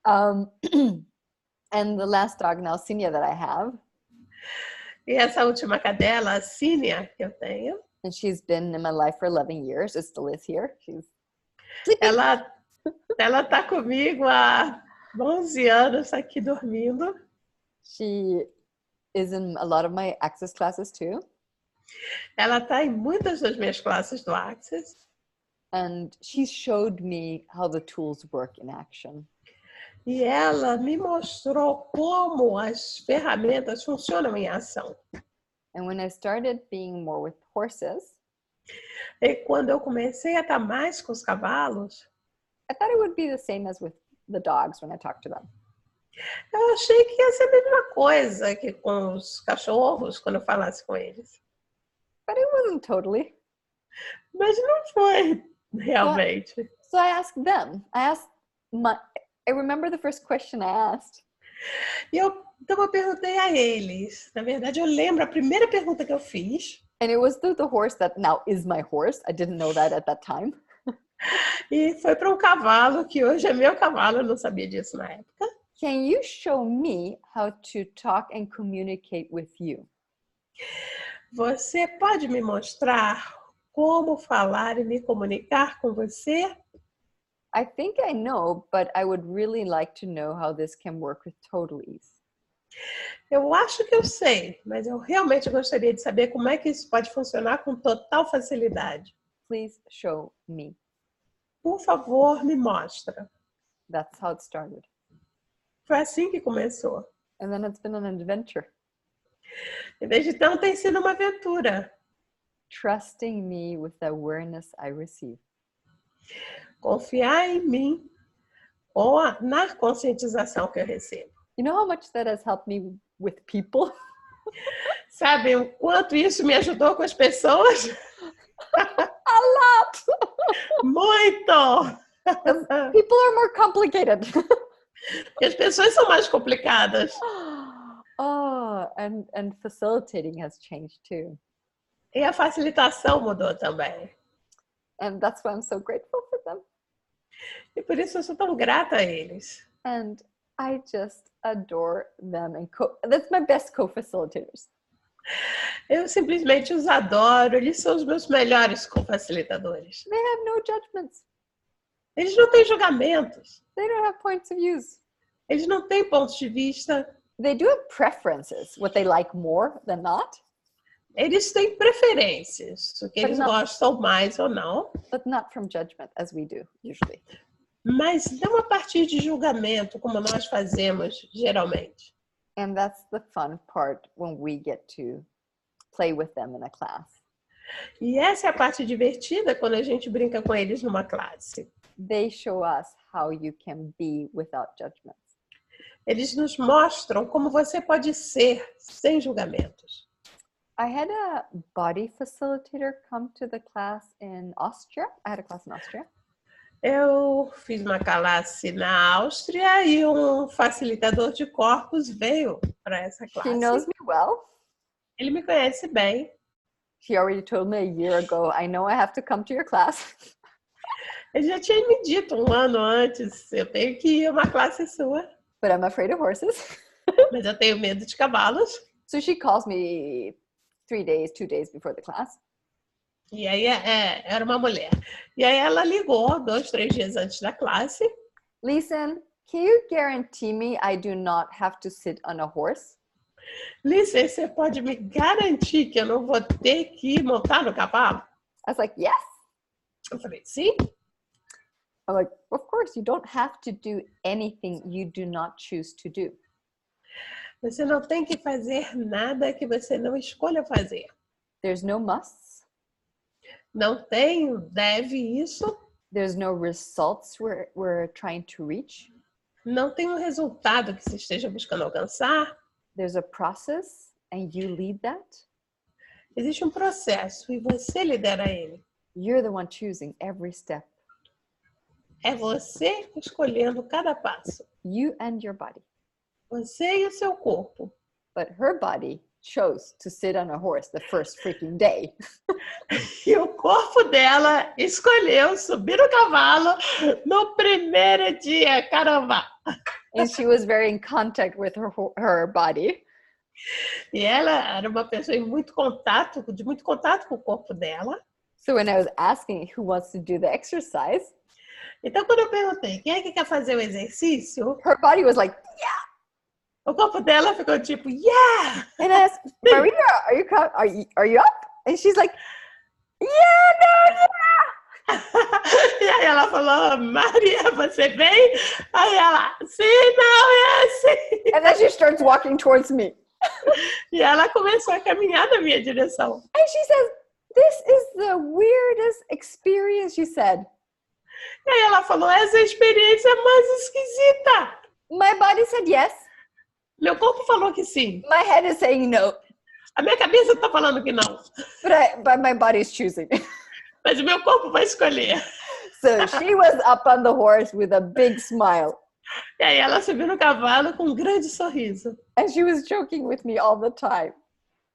And the last dog, now Sinia, that I have. E essa última cadela, a Sínia, que eu tenho. And she's been in my life for 11 years. It still is here. She's sleeping. Ela tá comigo há 11 anos aqui dormindo. She is in a lot of my Access classes too. Ela tá em muitas das minhas classes do Access. And she showed me how the tools work in action. E ela me mostrou como as ferramentas funcionam em ação. And when I started being more with horses, E quando eu comecei a estar mais com os cavalos, I thought it would be the same as with the dogs when I talked to them. eu achei que ia ser a mesma coisa que com os cachorros, quando eu falasse com eles. But it wasn't totally. Mas não foi realmente. So I asked them. I remember the first question I asked. Então eu perguntei a eles. Na verdade, eu lembro a primeira pergunta que eu fiz. And it was the horse that now is my horse. I didn't know that at that time. E foi para um cavalo que hoje é meu cavalo, eu não sabia disso na época. Can you show me how to talk and communicate with you? Você pode me mostrar como falar e me comunicar com você? I think I know, but I would really like to know how this can work with total ease. Eu acho que eu sei, mas eu realmente gostaria de saber como é que isso pode funcionar com total facilidade. Please show me. Por favor, me mostra. That's how it started. Foi assim que começou. And then it's been an adventure. E desde então tem sido uma aventura. Trusting me with the awareness I receive. Confiar em mim na conscientização que eu recebo. You know how much that has helped me with people? Sabe o quanto isso me ajudou com as pessoas? A lot! Muito! People are more complicated. Porque as pessoas são mais complicadas. Oh, and facilitating has changed too. E a facilitação mudou também. And that's why I'm so grateful for them. E por isso eu sou tão grata a eles. And I just adore them. And that's my best co-facilitators. Eu simplesmente os adoro. Eles são os meus melhores co-facilitadores. They have no judgments. Eles não têm julgamentos. They don't have points of views. Eles não têm pontos de vista. They do have preferences, what they like more than not. Eles têm preferências, o que eles não. gostam mais ou não. But not from judgment, as we do, usually. Mas não a partir de julgamento, como nós fazemos geralmente. And that's the fun part when we get to play with them in a class. E essa é a parte divertida quando a gente brinca com eles numa classe. They show us how you can be without judgments. Eles nos mostram como você pode ser sem julgamentos. I had a body facilitator come to the class in Austria. I had a class in Austria. Eu fiz uma classe na Áustria e um facilitador de corpos veio para essa classe. He knows me well. Ele me conhece bem. He already told me a year ago, I know I have to come to your class. Ele já tinha me dito um ano antes, eu tenho que ir a uma classe sua. But I'm afraid of horses. Mas eu tenho medo de cavalos. So she calls me 2 days before the class. E aí era uma mulher. E aí ela ligou 2, 3 dias antes da classe. Lisen, can you guarantee me I do not have to sit on a horse? Lisen, você pode me garantir que eu não vou ter que montar no cavalo? I was like, yes. Eu falei, sim. I'm like, of course, you don't have to do anything you do not choose to do. Você não tem que fazer nada que você não escolha fazer. There's no musts. Não tem, deve isso. There's no results we're trying to reach. Não tem um resultado que você esteja buscando alcançar. There's a process and you lead that. Existe um processo e você lidera ele. You're the one choosing every step. É você escolhendo cada passo. You and your body. Você e o seu corpo. But her body chose to sit on a horse the first freaking day. E o corpo dela escolheu subir no cavalo no primeiro dia, caramba! And she was very in contact with her body. E ela era uma pessoa de muito contato com o corpo dela. So when I was asking who wants to do the exercise, Então, quando eu perguntei quem é que quer fazer o exercício, her body was like, yeah. o corpo dela ficou tipo, yeah! And I asked, Maria, are you up? And she's like, yeah, no, yeah. E aí ela falou, Maria, você vem? Aí ela, sim, não, é sim. And then she starts walking towards me. E ela começou a caminhar na minha direção. And she says, this is the weirdest experience, she said. E aí ela falou, essa é a experiência mais esquisita. My body said yes. Meu corpo falou que sim. My head is saying no. A minha cabeça está falando que não. But my body is choosing. Mas o meu corpo vai escolher. So she was up on the horse with a big smile. E aí ela subiu no cavalo com um grande sorriso. And she was joking with me all the time.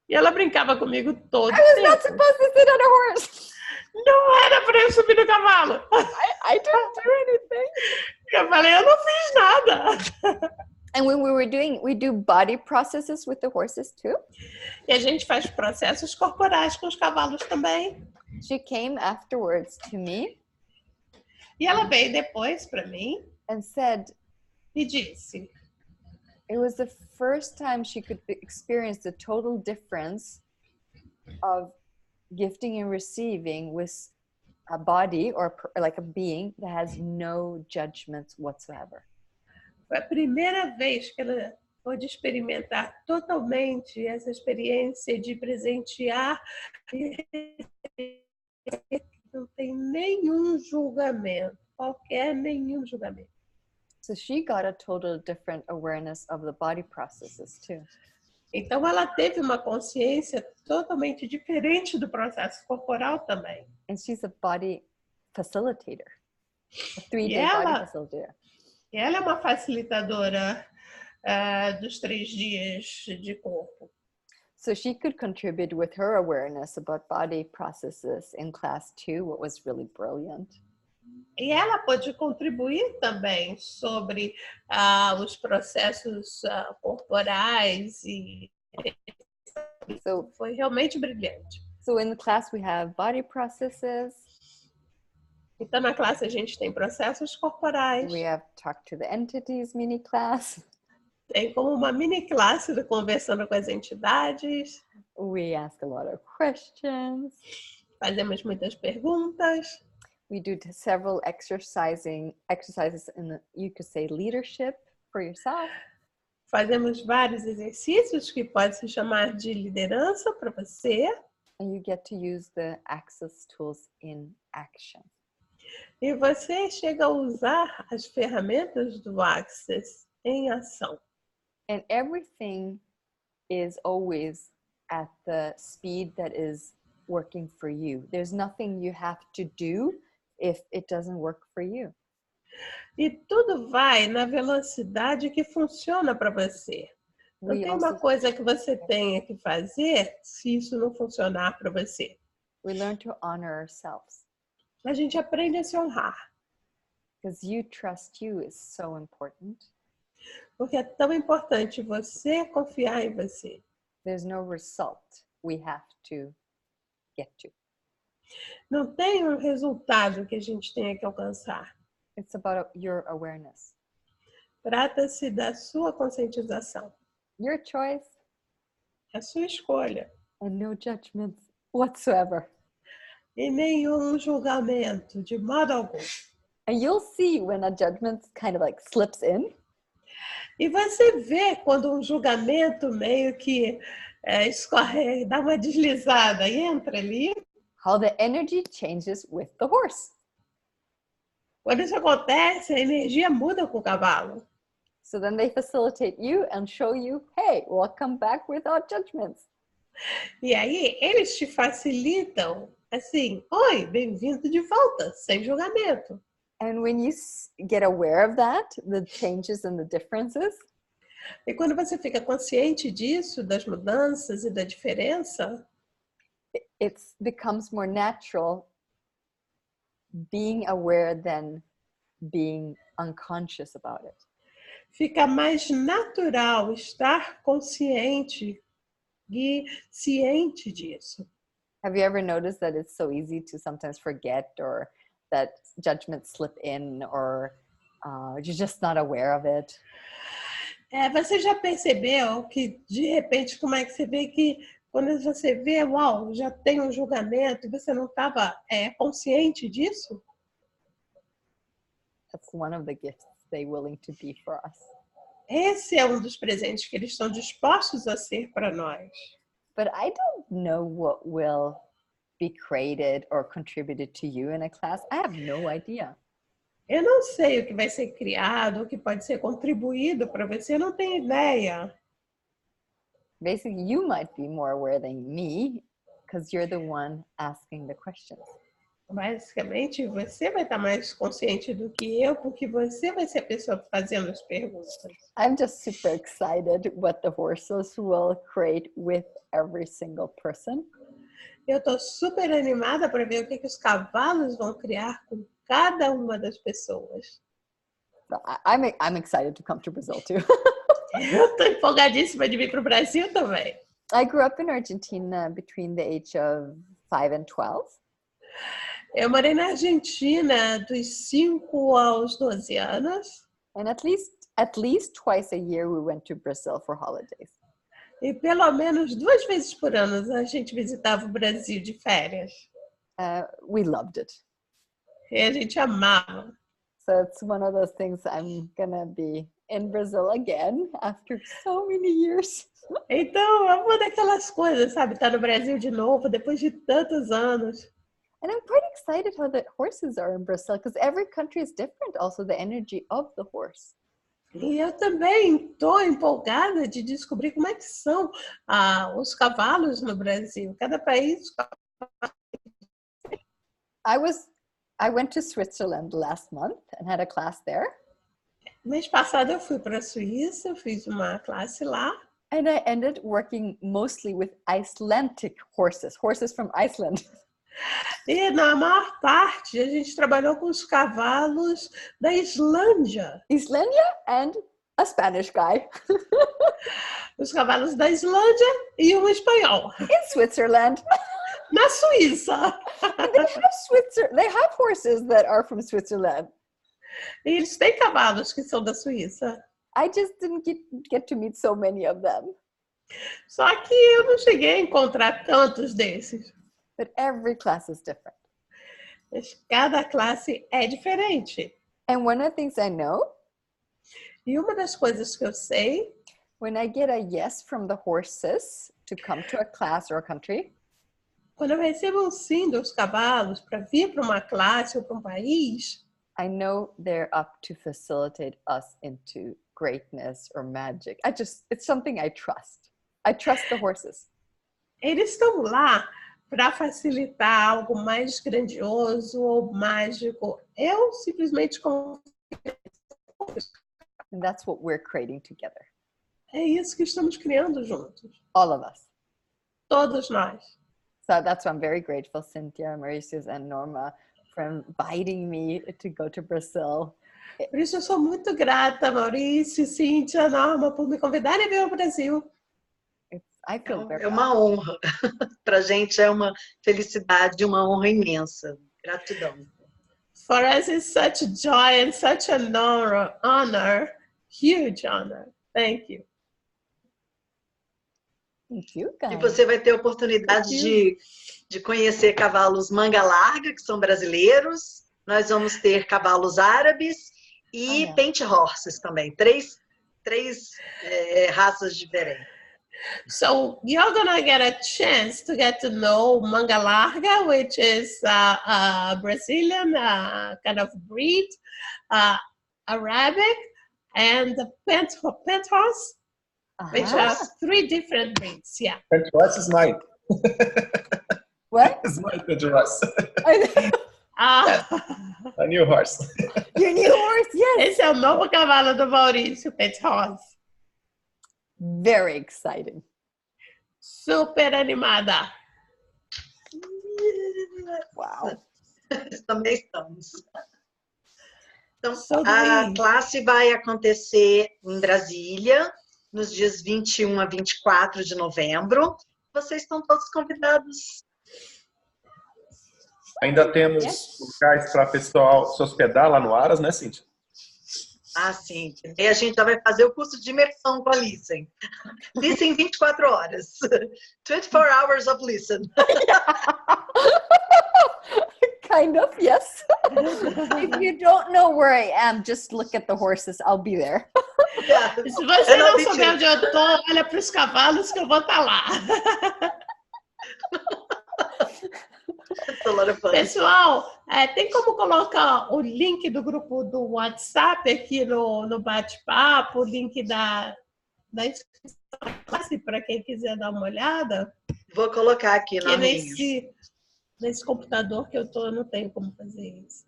E ela brincava comigo todo I was tempo. not supposed to sit on a horse. Não era para eu subir no cavalo. I didn't do anything. Eu falei, eu não fiz nada. And when we do body processes with the horses too. E a gente faz processos corporais com os cavalos também. She came afterwards to me E ela veio depois para mim and said e disse, it was the first time she could experience the total difference of gifting and receiving with a body or like a being that has no judgments whatsoever. Foi a primeira vez que ela pôde experimentar totalmente essa experiência de presentear e não tem nenhum julgamento, nenhum julgamento. So she got a total different awareness of the body processes too. Então ela teve uma consciência totalmente diferente do processo corporal também. And she's a body facilitator, a 3-day ela- body facilitator. Ela é uma facilitadora dos 3 dias de corpo. So she could contribute with her awareness about body processes in class 2, what was really brilliant. E ela pode contribuir também sobre os processos corporais e So, foi realmente brilhante. so in the class we have body processes, Então na classe a gente tem processos corporais, we have talk to the entities mini class, tem como uma mini classe do Conversando com as Entidades, we ask a lot of questions, fazemos muitas perguntas, we do several exercises in the, you could say, leadership for yourself. fazemos vários exercícios que pode se chamar de liderança para você. And you get to use the access tools in action. E você chega a usar as ferramentas do Access em ação. And everything is always at the speed that is working for you. There's nothing you have to do if it doesn't work for you. E tudo vai na velocidade que funciona para você. Não tem uma coisa que você tenha que fazer se isso não funcionar para você. We learn to honor ourselves. A gente aprende a se honrar. Because you trust you is so important. Porque é tão importante você confiar em você. There's no result we have to get to. Não tem um resultado que a gente tenha que alcançar. It's about your awareness. Trata-se da sua conscientização. Your choice É a sua escolha. and no judgments whatsoever. E nenhum julgamento, de modo algum. And you'll see when a judgment kind of like slips in. E você vê quando um julgamento meio que escorre, dá uma deslizada e entra ali. How the energy changes with the horse. Quando isso acontece, a energia muda com o cavalo. So then they facilitate you and show you, hey, welcome back without judgments. E aí eles te facilitam, assim, oi, bem-vindo de volta, sem julgamento. And when you get aware of that, the changes and the differences, E quando você fica consciente disso, das mudanças e da diferença, it becomes more natural being aware than being unconscious about it. fica mais natural estar consciente e ciente disso. Have you ever noticed that it's so easy to sometimes forget or that judgments slip in or you're just not aware of it? Você já percebeu que, de repente, como é que você vê que quando você vê, uau, já tem um julgamento e você não estava consciente disso? That's one of the gifts they're willing to be for us. Esse é um dos presentes que eles estão dispostos a ser para nós. But I don't know what will be created or contributed to you in a class. I have no idea. Eu não sei o que vai ser criado, o que pode ser contribuído para você, eu não tenho ideia. Basically, you might be more aware than me because you're the one asking the questions. Basicamente, você vai estar mais consciente do que eu, porque você vai ser a pessoa fazendo as perguntas. I'm just super excited what the horses will create with every single person. Eu estou super animada para ver o que os cavalos vão criar com cada uma das pessoas. So I'm excited to come to Brazil too. Eu estou empolgadíssima de vir para o Brasil também. I grew up in Argentina between the age of 5 and 12. Eu morei na Argentina dos 5 aos 12 anos. And at least twice a year we went to Brazil for holidays. E pelo menos 2 vezes por ano a gente visitava o Brasil de férias. We loved it. E a gente amava. So it's one of those things I'm gonna be in Brazil again after so many years. Então, é uma daquelas coisas, sabe? Estar no Brasil de novo, depois de tantos anos. And I'm quite excited how the horses are in Brazil, because every country is different, also the energy of the horse. E eu também estou empolgada de descobrir como é que são os cavalos no Brasil. Cada país... I went to Switzerland last month and had a class there. Mês passado eu fui para a Suíça, fiz uma classe lá. And I ended working mostly with Icelandic horses, horses from Iceland. E na maior parte a gente trabalhou com os cavalos da Islândia. Islândia and a Spanish guy. Os cavalos da Islândia e um espanhol. In Switzerland. Na Suíça. They have horses that are from Switzerland. E eles têm cavalos que são da Suíça. I just didn't get to meet so many of them. Só que eu não cheguei a encontrar tantos desses. But every class is different. Mas cada classe é diferente. And one of the things I know, E uma das coisas que eu sei, when I get a yes from the horses to come to a class or a country, quando eu recebo um sim dos cavalos para vir para uma classe ou para um país, I know they're up to facilitate us into greatness or magic. It's something I trust. I trust the horses. eles estão lá para facilitar algo mais grandioso ou mágico. Eu simplesmente confio. And that's what we're creating together. É isso que estamos criando juntos. All of us. Todos nós. So that's why I'm very grateful, Cynthia, Mauritius, and Norma, for inviting me to go to Brazil. Por isso eu sou muito grata, Maurício, Cíntia, Norma, por me convidarem a vir ao Brasil. I feel very É uma honra. Para a gente é uma felicidade, uma honra imensa. Gratidão. For us it's such a joy and such an honor, huge honor. Thank you. Thank you, guys. E você vai ter a oportunidade de conhecer cavalos manga larga, que são brasileiros. Nós vamos ter cavalos árabes e paint horses também. Três raças diferentes. So you're gonna get a chance to get to know manga larga, which is a Brazilian kind of breed, Arabic, and the paint horse, which are 3 different breeds. Yeah. Paint horse is mine. What? It's my paint horse. A new horse. Your new horse, yes. Esse é o novo cavalo do Maurício, paint horse. Very exciting. Super animada. Wow. Também estamos. Então, So a classe vai acontecer em Brasília, nos dias 21 a 24 de novembro. Vocês estão todos convidados. Ainda temos locais para pessoal se hospedar lá no Aras, né, Cíntia? Ah, sim. E a gente já vai fazer o curso de imersão com a Lisen. Lisen 24 horas. 24 hours of Lisen. Kind of, yes. If you don't know where I am, just look at the horses. I'll be there. Yeah. Se você não souber onde eu tô, olha para os cavalos que eu vou estar lá. Pessoal, tem como colocar o link do grupo do WhatsApp aqui no bate-papo, o link da classe para quem quiser dar uma olhada? Vou colocar aqui na nesse computador que eu tô, eu não tenho como fazer isso.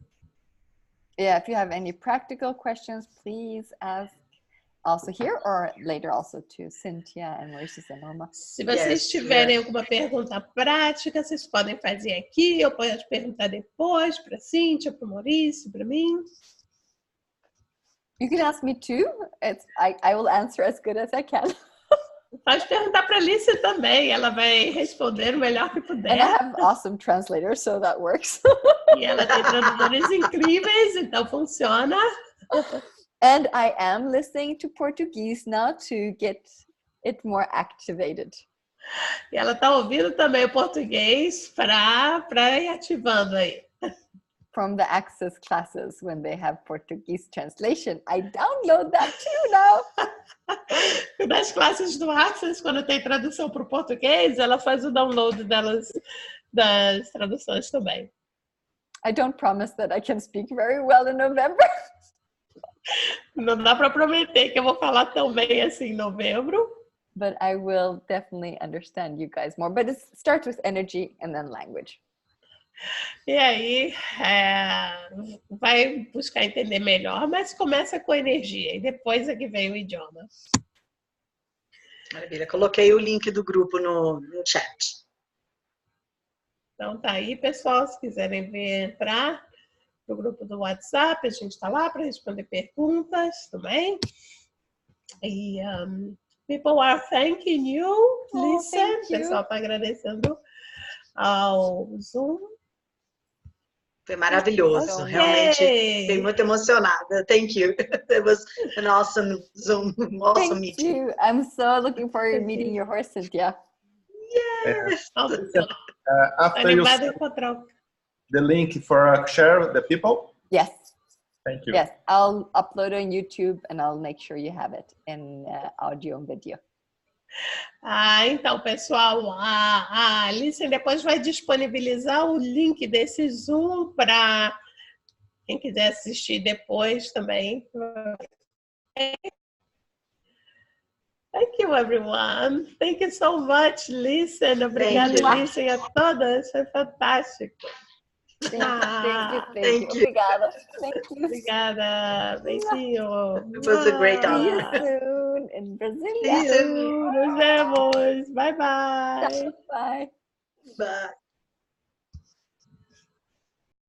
Yeah, if you have any practical questions, please ask also here or later also to Cynthia and Mauritius and Norma. Se vocês tiverem alguma pergunta prática, vocês podem fazer aqui, ou pode perguntar depois para a Cíntia, para o Maurício, para mim. You can ask me too. I will answer as good as I can. Pode perguntar para a Alice também, ela vai responder o melhor que puder. And I have awesome translators, so that works. E ela tem tradutores incríveis, então funciona. And I am listening to Portuguese now to get it more activated. E ela está ouvindo também o português para ir ativando aí. from the Access classes when they have Portuguese translation. I download that too now. Das classes do Access, quando tem tradução para o português, ela faz o download delas, das traduções também. I don't promise that I can speak very well in November. Não dá para prometer que eu vou falar tão bem assim em novembro. But I will definitely understand you guys more. But it starts with energy and then language. E aí, vai buscar entender melhor, mas começa com energia e depois é que vem o idioma. Maravilha, coloquei o link do grupo no chat. Então tá aí, pessoal, se quiserem entrar no grupo do WhatsApp, a gente está lá para responder perguntas também. E people are thanking you, Lisen. O pessoal está agradecendo ao Zoom. Foi maravilhoso, realmente fiquei muito emocionada. Thank you. It was an awesome Zoom, awesome meeting. Thank you. I'm so looking forward to meeting your horse, Cynthia. Yes. After you send the link for share the people. Yes. Thank you. Yes, I'll upload on YouTube and I'll make sure you have it in audio and video. Então, pessoal, a Lisen depois vai disponibilizar o link desse Zoom para quem quiser assistir depois também. Thank you, everyone. Thank you so much, Lisen. Obrigada, Lisen, a todas. Foi fantástico. Thank you. Obrigada. Thank you. Obrigada. Beijinho. It was a great honor. See you soon in Brazil. See you soon. Nos vemos. Bye, bye. Bye. Bye.